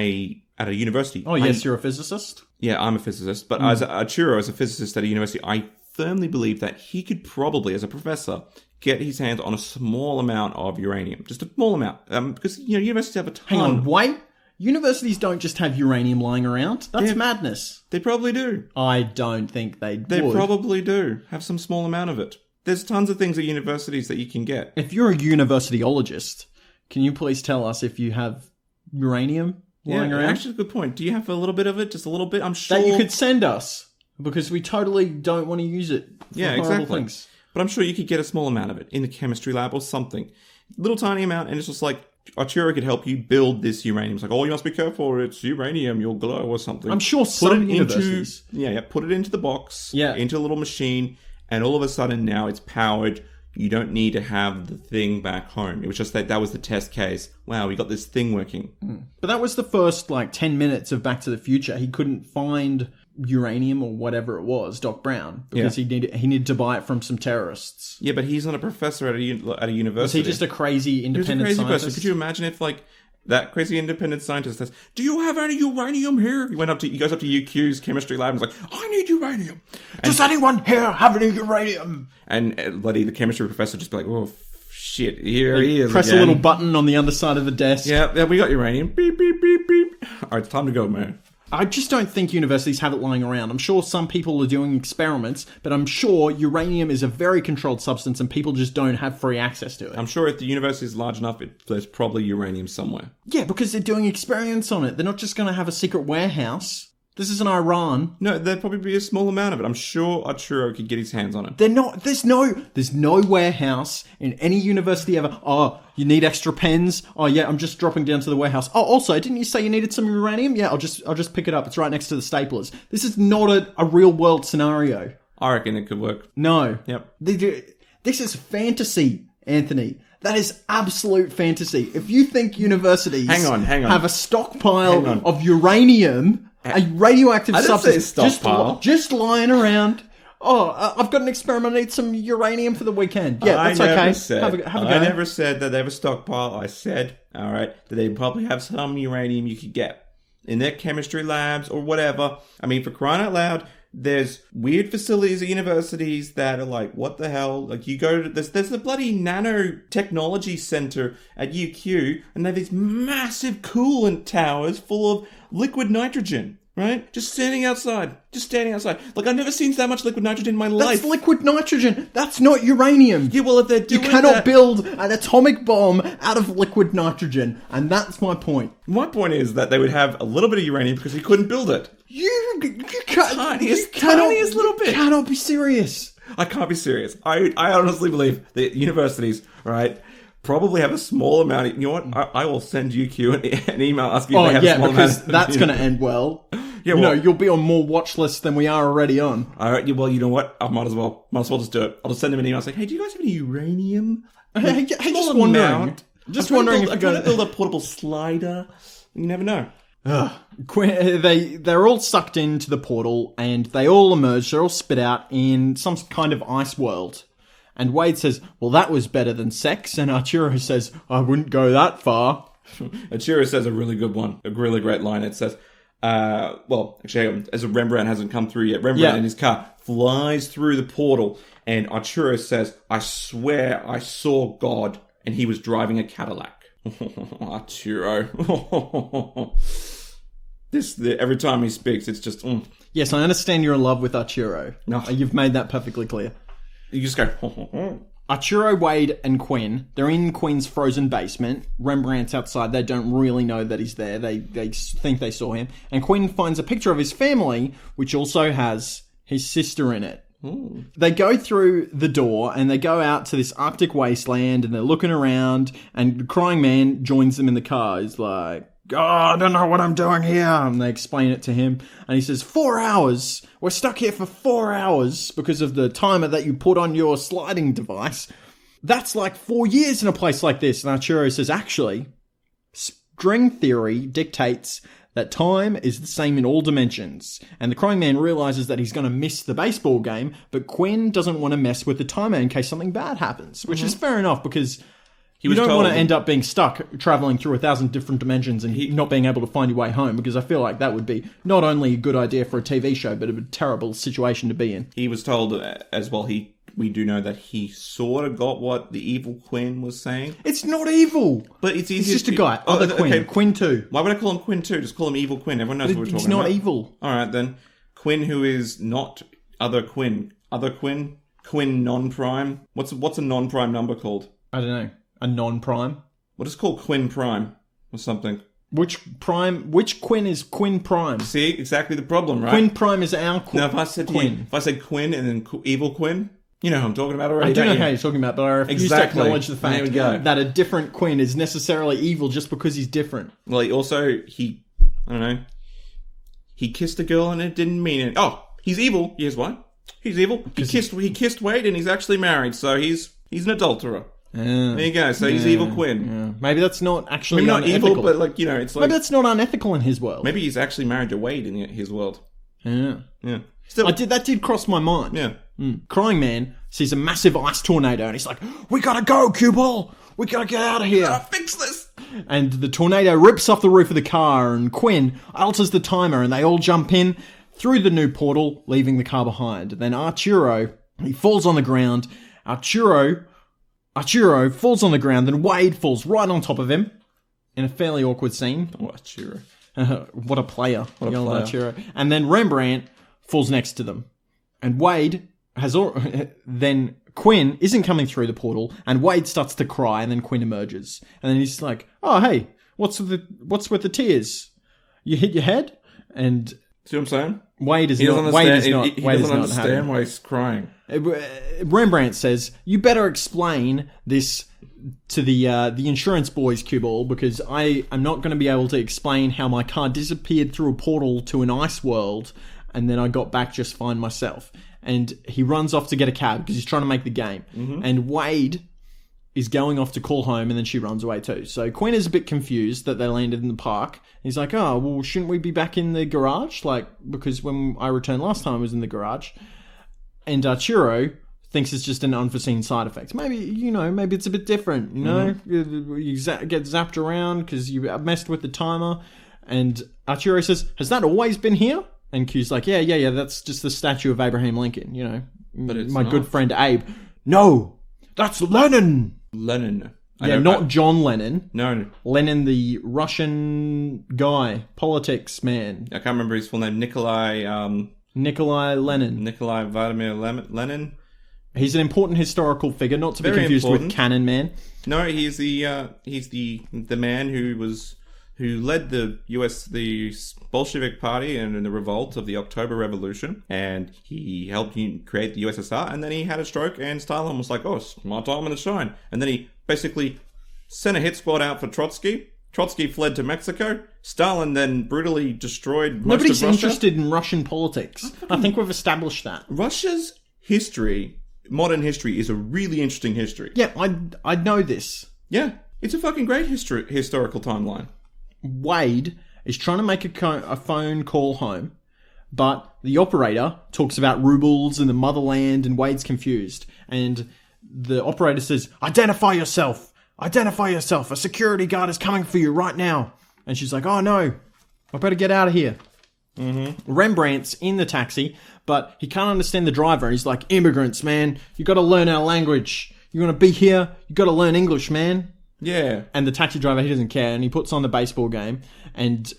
a university...
Oh, yes, you're a physicist?
Yeah, I'm a physicist. But as Arturo, as a physicist at a university, I firmly believe that he could probably, as a professor, get his hands on a small amount of uranium. Just a small amount. Because, universities have a ton...
Hang on, wait. Universities don't just have uranium lying around. That's madness.
They probably do.
I don't think they would.
They probably do. Have some small amount of it. There's tons of things at universities that you can get.
If you're a universityologist, can you please tell us if you have uranium lying around?
Actually, good point. Do you have a little bit of it? Just a little bit? I'm sure...
That you could send us, because we totally don't want to use it for horrible things.
But I'm sure you could get a small amount of it in the chemistry lab or something. Little tiny amount, and it's just like... Arturo could help you build this uranium. It's like, oh, you must be careful. It's uranium. You'll glow or something.
I'm sure some universities...
Put it into the box.
Yeah.
Into a little machine. And all of a sudden now it's powered. You don't need to have the thing back home. It was just that was the test case. Wow, we got this thing working.
But that was the first, 10 minutes of Back to the Future. He couldn't find uranium or whatever it was, Doc Brown, because he needed to buy it from some terrorists.
Yeah, but he's not a professor at a university.
Was he just a crazy independent scientist?
Person. Could you imagine if, that crazy independent scientist says, do you have any uranium here? He goes up to UQ's chemistry lab and is like, I need uranium.
Does anyone here have any uranium?
And the chemistry professor just be like, oh, shit, here he is
Press
again.
a little button on the underside of the desk.
Yeah, we got uranium. Beep, beep, beep, beep. All right, it's time to go, man.
I just don't think universities have it lying around. I'm sure some people are doing experiments, but I'm sure uranium is a very controlled substance and people just don't have free access to it.
I'm sure if the university is large enough, there's probably uranium somewhere.
Yeah, because they're doing experiments on it. They're not just going to have a secret warehouse. This isn't Iran.
No, there'd probably be a small amount of it. I'm sure Arturo could get his hands on it.
There's no warehouse in any university ever. Oh, you need extra pens? Oh yeah, I'm just dropping down to the warehouse. Oh, also, didn't you say you needed some uranium? Yeah, I'll just pick it up. It's right next to the staplers. This is not a real world scenario.
I reckon it could work.
No.
Yep.
This is fantasy, Anthony. That is absolute fantasy. If you think universities
hang on.
have a stockpile of uranium, a radioactive substance just lying around. Oh, I've got an experiment. I need some uranium for the weekend. Yeah, that's okay. Have a go.
I never said that they have a stockpile. I said, all right, that they probably have some uranium you could get in their chemistry labs or whatever. I mean, for crying out loud, there's weird facilities at universities that are like, what the hell? Like, you go to there's the bloody nanotechnology center at UQ, and they have these massive coolant towers full of liquid nitrogen, right? Just standing outside. Like, I've never seen that much liquid nitrogen in my life.
That's liquid nitrogen. That's not uranium.
Yeah, well, if they're doing
You cannot build an atomic bomb out of liquid nitrogen, and that's my point.
My point is that they would have a little bit of uranium because he couldn't build it.
You
tiniest little bit.
You cannot be serious.
I can't be serious. I honestly believe that universities, right, probably have a small amount. You know what? I will send UQ an email asking if they have a small amount.
Because that's going to end well. Yeah, well, you'll be on more watch lists than we are already on.
All right. Well, you know what? I might as well just do it. I'll just send them an email saying, "Hey, do you guys have any uranium?"
Hey, just wondering. Just wondering if you're going to
build a portable slider. You never know.
They're all sucked into the portal and they all emerge. They're all spit out in some kind of ice world. And Wade says, well, that was better than sex. And Arturo says, I wouldn't go that far.
Arturo says a really good one, a really great line. It says, as Rembrandt hasn't come through yet, Rembrandt in his car flies through the portal and Arturo says, I swear I saw God and he was driving a Cadillac. Arturo. Every time he speaks, it's just...
Yes, I understand you're in love with Arturo.
No.
You've made that perfectly clear.
You just go...
Arturo, Wade, and Quinn, they're in Quinn's frozen basement. Rembrandt's outside. They don't really know that he's there. They think they saw him. And Quinn finds a picture of his family, which also has his sister in it.
Ooh.
They go through the door and they go out to this Arctic wasteland and they're looking around, and the crying man joins them in the car. He's like, "Oh, I don't know what I'm doing here." And they explain it to him. And he says, 4 hours. We're stuck here for 4 hours because of the timer that you put on your sliding device. That's like 4 years in a place like this. And Arturo says, actually, string theory dictates that time is the same in all dimensions. And the crying man realizes that he's going to miss the baseball game, but Quinn doesn't want to mess with the timer in case something bad happens, which is fair enough because... You don't want to end up being stuck traveling through 1,000 different dimensions and not being able to find your way home, because I feel like that would be not only a good idea for a TV show, but a terrible situation to be in.
He was told as well, we do know that he sort of got what the evil Quinn was saying.
It's not evil!
But it's easy.
He's just a guy. Other Quinn. Okay. Quinn 2.
Why would I call him Quinn 2? Just call him Evil Quinn. Everyone knows what we're talking about.
He's not evil.
Alright then. Quinn who is not other Quinn. Other Quinn? Quinn non-prime? What's a non-prime number called?
I don't know. A non-prime?
What is called Quinn Prime or something?
Which Quinn is Quinn Prime?
See, exactly the problem, right?
Quinn Prime is our Quinn.
Now, if I said Quinn and then Evil Quinn, you know who I'm talking about already.
I do know how you're talking about, but I refuse to acknowledge the fact that a different Quinn is necessarily evil just because he's different.
Well, I don't know, he kissed a girl and it didn't mean it. Oh, he's evil. Here's why. He's evil. He kissed Wade and he's actually married, so he's an adulterer. There you go. So he's Evil Quinn.
Yeah. Maybe that's not actually
maybe not
unethical.
evil, but it's like...
Maybe that's not unethical in his world.
Maybe he's actually married to Wade in his world.
Yeah.
Yeah. Still,
that did cross my mind.
Yeah.
Crying man sees a massive ice tornado and he's like, "We gotta go, cue ball! We gotta get out of here!
Gotta fix this!"
And the tornado rips off the roof of the car and Quinn alters the timer and they all jump in through the new portal, leaving the car behind. Then Arturo, he falls on the ground. Arturo falls on the ground, then Wade falls right on top of him in a fairly awkward scene.
Oh, Arturo.
What a player.
What a player.
Arturo. And then Rembrandt falls next to them. And Wade then Quinn isn't coming through the portal, and Wade starts to cry, and then Quinn emerges. And then he's like, "Oh, hey, what's with the tears? You hit your head?" And
see what I'm saying?
Wade is not
understand why he's crying.
Rembrandt says, "You better explain this to the insurance boys, Q-Ball, because I am not going to be able to explain how my car disappeared through a portal to an ice world, and then I got back just fine myself." And he runs off to get a cab because he's trying to make the game. Mm-hmm. And Wade is going off to call home, and then she runs away too. So Quinn is a bit confused that they landed in the park. He's like, "Oh, well, shouldn't we be back in the garage? Because when I returned last time, I was in the garage." And Arturo thinks it's just an unforeseen side effect. Maybe it's a bit different, Mm-hmm. You get zapped around because you messed with the timer. And Arturo says, "Has that always been here?" And Q's like, yeah, that's just the statue of Abraham Lincoln, But it's my good friend Abe. "No, that's Lenin."
Lenin.
Not John Lennon.
No.
Lenin, the Russian guy, politics man.
I can't remember his full name. Nikolai
Lenin.
Nikolai Vladimir Lenin.
He's an important historical figure, not to be confused with Cannon Man.
No, he's the man who led the Bolshevik Party and the revolt of the October Revolution, and he helped create the USSR, and then he had a stroke, and Stalin was like, "Oh, it's my time to shine." And then he basically sent a hit squad out for Trotsky. Trotsky fled to Mexico. Stalin then brutally destroyed most of Russia.
Nobody's interested in Russian politics. I think we've established that.
Russia's history, modern history, is a really interesting history.
Yeah, I know this.
Yeah, it's a fucking great historical timeline.
Wade is trying to make a phone call home, but the operator talks about rubles and the motherland, and Wade's confused. And the operator says, "Identify yourself! Identify yourself! A security guard is coming for you right now!" And she's like, "Oh no, I better get out of here." Mm-hmm. Rembrandt's in the taxi, but he can't understand the driver. He's like, "Immigrants, man, you got to learn our language. You want to be here? You got to learn English, man."
Yeah.
And the taxi driver, he doesn't care, and he puts on the baseball game, and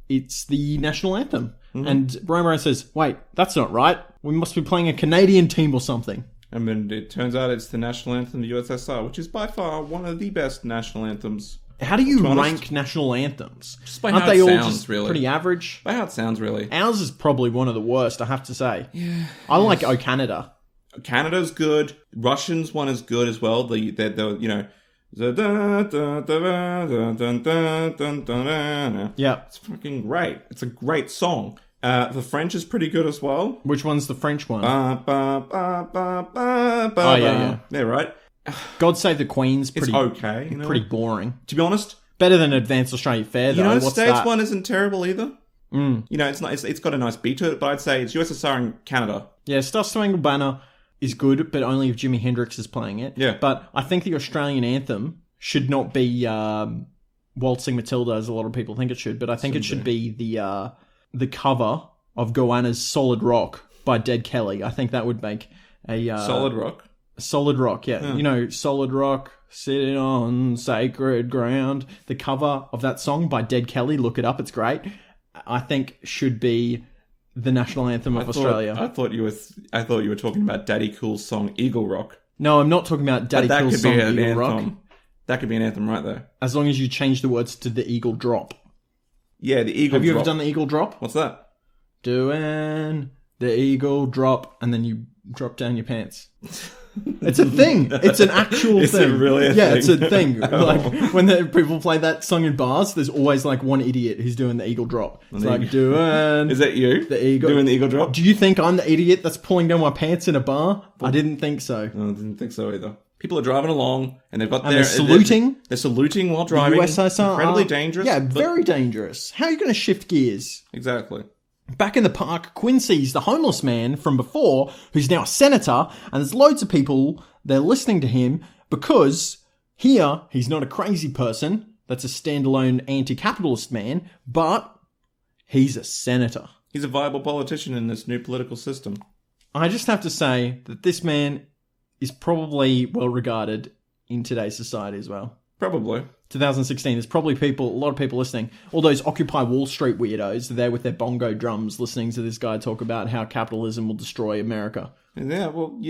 it's the national anthem. Mm-hmm. And Rembrandt says, wait, that's not right. We must be playing a Canadian team or something.
And then it turns out it's the national anthem of the USSR, which is by far one of the best national anthems.
How do you rank national anthems?
Just by
Aren't
how
they
it
all
sounds,
just
really.
pretty average?
By how it sounds, really.
Ours is probably one of the worst, I have to say.
Yeah.
I like O Canada.
Canada's good. Russian's one is good as well. The you know.
Yeah.
It's fucking great. It's a great song. The French is pretty good as well.
Which one's the French one?
Oh,
yeah.
Yeah, right.
God Save the Queen's pretty
okay. You know?
pretty boring.
To be honest,
better than Advanced Australia Fair, though.
United
What's
States
that?
one isn't terrible either. You know, it's not. It's got a nice beat to it, but I'd say it's USSR and Canada.
Yeah, Star Spangled Banner is good, but only if Jimi Hendrix is playing it.
Yeah.
But I think the Australian anthem should not be Waltzing Matilda, as a lot of people think it should, but I think it should be the cover of Goanna's Solid Rock by Dead Kelly. I think that would make a...
Solid Rock?
Solid Rock, yeah. You know, Solid Rock, sitting on sacred ground. The cover of that song by Dead Kelly, look it up, it's great. I think should be the national anthem of Australia.
I thought you were talking about Daddy Cool's song Eagle Rock.
No, I'm not talking about Daddy Cool's song Eagle Rock.
That could be an anthem right there.
As long as you change the words to the Eagle Drop.
Yeah, the Eagle Drop.
Have you ever done the Eagle Drop?
What's that?
Doing the Eagle Drop, and then you drop down your pants. It's a thing. It's an actual thing.
Is it really a thing?
Yeah, it's a thing. Like, when people play that song in bars, there's always like one idiot who's doing the Eagle Drop. It's like, doing...
Is that you?
The Eagle...
Doing the Eagle Drop?
Do you think I'm the idiot that's pulling down my pants in a bar? I didn't think so.
No, I didn't think so either. People are driving along, and they've got
they're saluting.
They're saluting while driving.
USSR.
Incredibly dangerous.
Yeah, very dangerous. How are you going to shift gears?
Exactly.
Back in the park, Quinn sees the homeless man from before, who's now a senator, and there's loads of people, they're listening to him, because here, he's not a crazy person, that's a standalone anti-capitalist man, but he's a senator.
He's a viable politician in this new political system.
I just have to say that this man is probably well regarded in today's society as well.
Probably.
2016, there's probably a lot of people listening. All those Occupy Wall Street weirdos, they're there with their bongo drums listening to this guy talk about how capitalism will destroy America.
Yeah, well,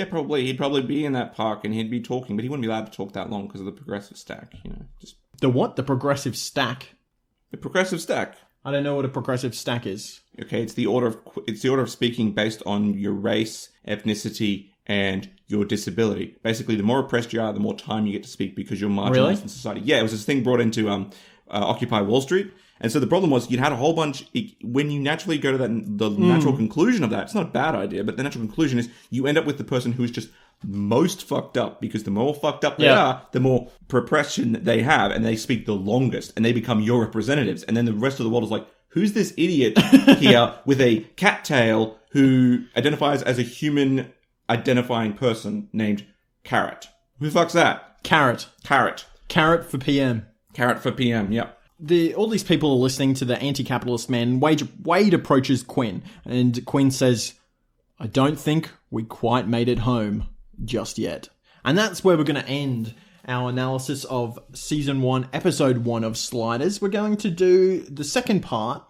probably. He'd probably be in that park and he'd be talking, but he wouldn't be allowed to talk that long because of the progressive stack, you know.
The what? The progressive stack?
The progressive stack.
I don't know what a progressive stack is.
Okay, it's the order of speaking based on your race, ethnicity, and your disability. Basically, the more oppressed you are, the more time you get to speak because you're marginalized in society. Yeah, it was this thing brought into Occupy Wall Street. And so the problem was you'd had a whole bunch... When you naturally go to the natural conclusion of that, it's not a bad idea, but the natural conclusion is you end up with the person who's just most fucked up, because the more fucked up they are, the more repression they have, and they speak the longest, and they become your representatives. And then the rest of the world is like, who's this idiot here with a cattail who identifies as a human identifying person named Carrot? Who the fuck's that?
Carrot for PM.
Carrot for PM, yep.
All these people are listening to the anti-capitalist man. Wade approaches Quinn, and Quinn says, I don't think we quite made it home just yet. And that's where we're going to end our analysis of Season 1, Episode 1 of Sliders. We're going to do the second part,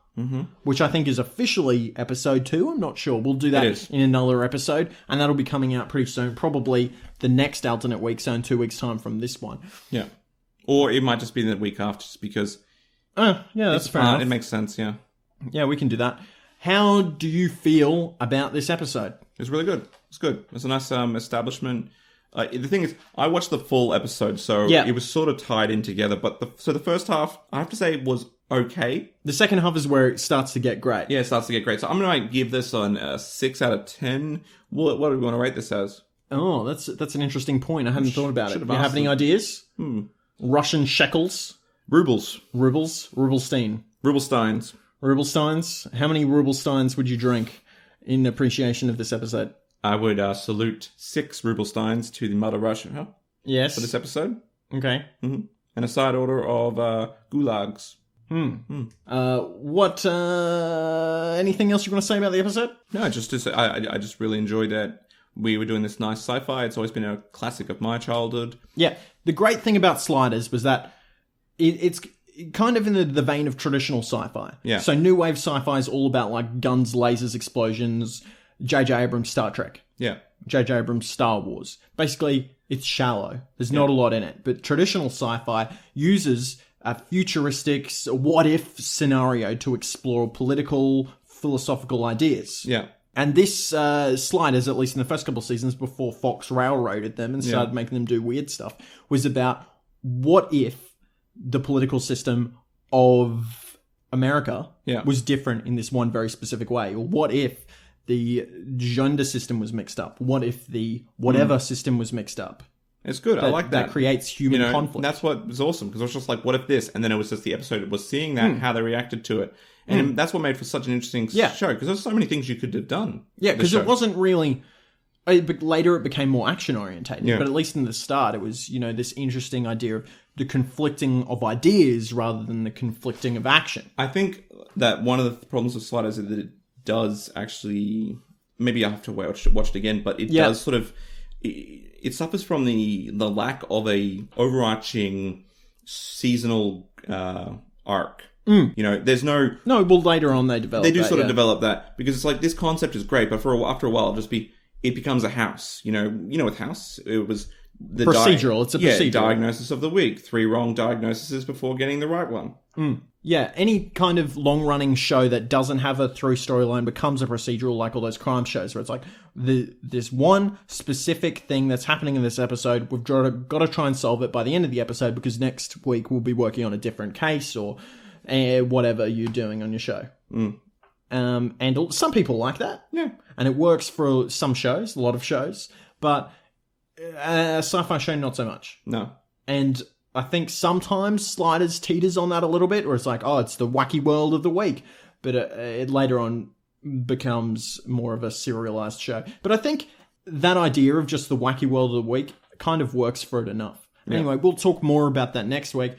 which I think is officially Episode 2. I'm not sure. We'll do that in another episode, and that'll be coming out pretty soon. Probably the next alternate week, so in 2 weeks' time from this one.
Yeah. Or it might just be the week after, just because...
yeah, that's fair enough.
It makes sense, yeah.
Yeah, we can do that. How do you feel about this episode?
It's really good. It's good. It's a nice establishment. The thing is, I watched the full episode, so it was sort of tied in together. But the first half, I have to say, was okay.
The second half is where it starts to get great.
Yeah, it starts to get great. So I'm going to give this a 6 out of 10. What do we want to rate this as?
Oh, that's an interesting point. I hadn't thought about it. Do you have any ideas? Russian shekels?
Rubles.
Rubelstein.
Rubelsteins.
Rubelsteins. How many Rubelsteins would you drink in appreciation of this episode?
I would salute 6 Rubelsteins to the Mother Russia
yes.
for this episode.
Okay.
Mm-hmm. And a side order of gulags.
Anything else you want to say about the episode?
No, I just really enjoyed that we were doing this nice sci-fi. It's always been a classic of my childhood.
Yeah. The great thing about Sliders was that it's kind of in the vein of traditional sci-fi.
Yeah.
So new wave sci-fi is all about like guns, lasers, explosions, J.J. Abrams' Star Trek.
Yeah.
J.J. Abrams' Star Wars. Basically, it's shallow. There's not a lot in it. But traditional sci-fi uses a futuristic what-if scenario to explore political, philosophical ideas.
Yeah.
And this Sliders, at least in the first couple of seasons before Fox railroaded them and started making them do weird stuff, was about what if the political system of America was different in this one very specific way? Or what if the gender system was mixed up? What if the whatever system was mixed up?
It's good. I like that.
That creates human conflict.
That's what was awesome, because it was just like, what if this? And then it was just the episode was seeing that, how they reacted to it. And that's what made for such an interesting show, because there's so many things you could have done.
Yeah, because it wasn't really... Later it became more action-orientated, but at least in the start it was, this interesting idea of the conflicting of ideas rather than the conflicting of action.
I think that one of the problems with Sliders is that it does actually... Maybe I have to watch it again, but it does sort of... It suffers from the lack of a overarching seasonal arc. There's no...
No, well, later on they develop that.
They do sort of develop that, because it's like, this concept is great, but after a while, it becomes a House. With House, it was the
procedural. It's a procedural.
Diagnosis of the week. 3 wrong diagnoses before getting the right one.
Yeah, any kind of long-running show that doesn't have a through storyline becomes a procedural, like all those crime shows, where it's like, there's one specific thing that's happening in this episode, we've got to try and solve it by the end of the episode, because next week we'll be working on a different case, or whatever you're doing on your show. And some people like that.
Yeah.
And it works for some shows, a lot of shows, but a sci-fi show, not so much.
No.
And I think sometimes Sliders teeters on that a little bit, where it's like, it's the wacky world of the week. But it later on becomes more of a serialized show. But I think that idea of just the wacky world of the week kind of works for it enough. Yeah. Anyway, we'll talk more about that next week.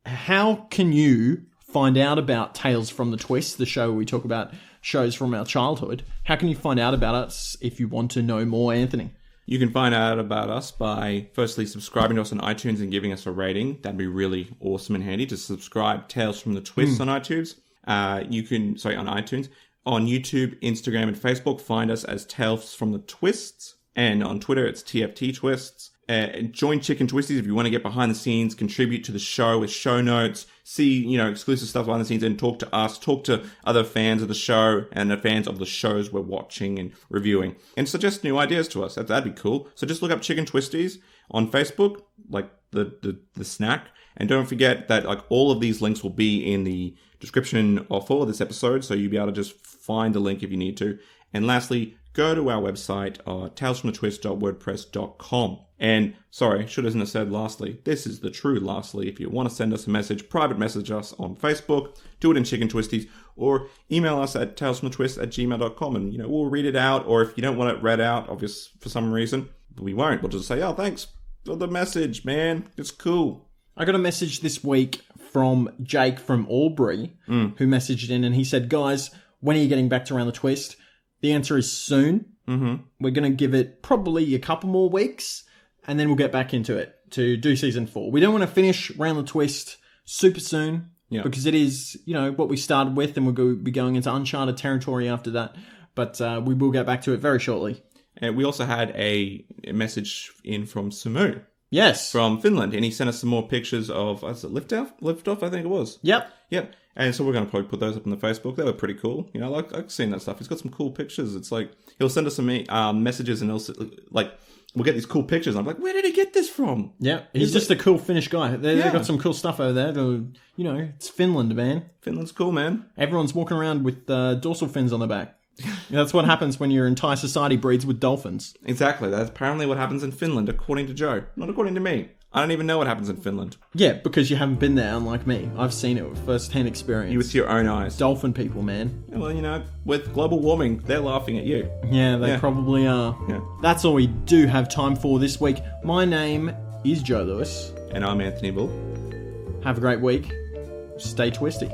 How can you find out about Tales from the Twist, the show where we talk about shows from our childhood? How can you find out about us if you want to know more, Anthony?
You can find out about us by firstly subscribing to us on iTunes and giving us a rating. That'd be really awesome and handy to subscribe Tales from the Twist on iTunes. On iTunes. On YouTube, Instagram, and Facebook, find us as Tales from the Twists. And on Twitter, it's TFT Twists. Join Chicken Twisties if you want to get behind the scenes, contribute to the show with show notes, see, exclusive stuff behind the scenes, and talk to us, talk to other fans of the show and the fans of the shows we're watching and reviewing, and suggest new ideas to us. That'd be cool. So just look up Chicken Twisties on Facebook, like the snack, and don't forget that like all of these links will be in the description for this episode, so you'll be able to just find the link if you need to. And lastly, go to our website, talesfromthetwist.wordpress.com. And, sorry, should have said lastly, this is the true lastly. If you want to send us a message, private message us on Facebook, do it in Chicken Twisties, or email us at talesfromthetwist@gmail.com, and, we'll read it out. Or if you don't want it read out, obvious for some reason, we won't. We'll just say, thanks for the message, man. It's cool.
I got a message this week from Jake from Albury, who messaged in, and he said, guys, when are you getting back to Around the Twist? The answer is soon. Mm-hmm. We're going to give it probably a couple more weeks, and then we'll get back into it to do season 4. We don't want to finish Round the Twist super soon, because it is, what we started with, and we'll be going into uncharted territory after that. But we will get back to it very shortly.
And we also had a message in from Samu.
Yes.
From Finland, and he sent us some more pictures of, Liftoff, I think it was.
Yep.
And so we're going to probably put those up on the Facebook. They were pretty cool. I like seeing that stuff. He's got some cool pictures. It's like, he'll send us some messages, and we'll get these cool pictures. I'm like, where did he get this from?
Yeah, he's just a cool Finnish guy. They've got some cool stuff over there. It's Finland, man.
Finland's cool, man.
Everyone's walking around with dorsal fins on their back. That's what happens when your entire society breeds with dolphins.
Exactly. That's apparently what happens in Finland, according to Joe. Not according to me. I don't even know what happens in Finland.
Yeah, because you haven't been there, unlike me. I've seen it with first-hand experience.
You with your own eyes.
Dolphin people, man.
Yeah, well, with global warming, they're laughing at you.
Yeah, they probably are.
Yeah.
That's all we do have time for this week. My name is Joe Lewis.
And I'm Anthony Bull.
Have a great week. Stay twisty.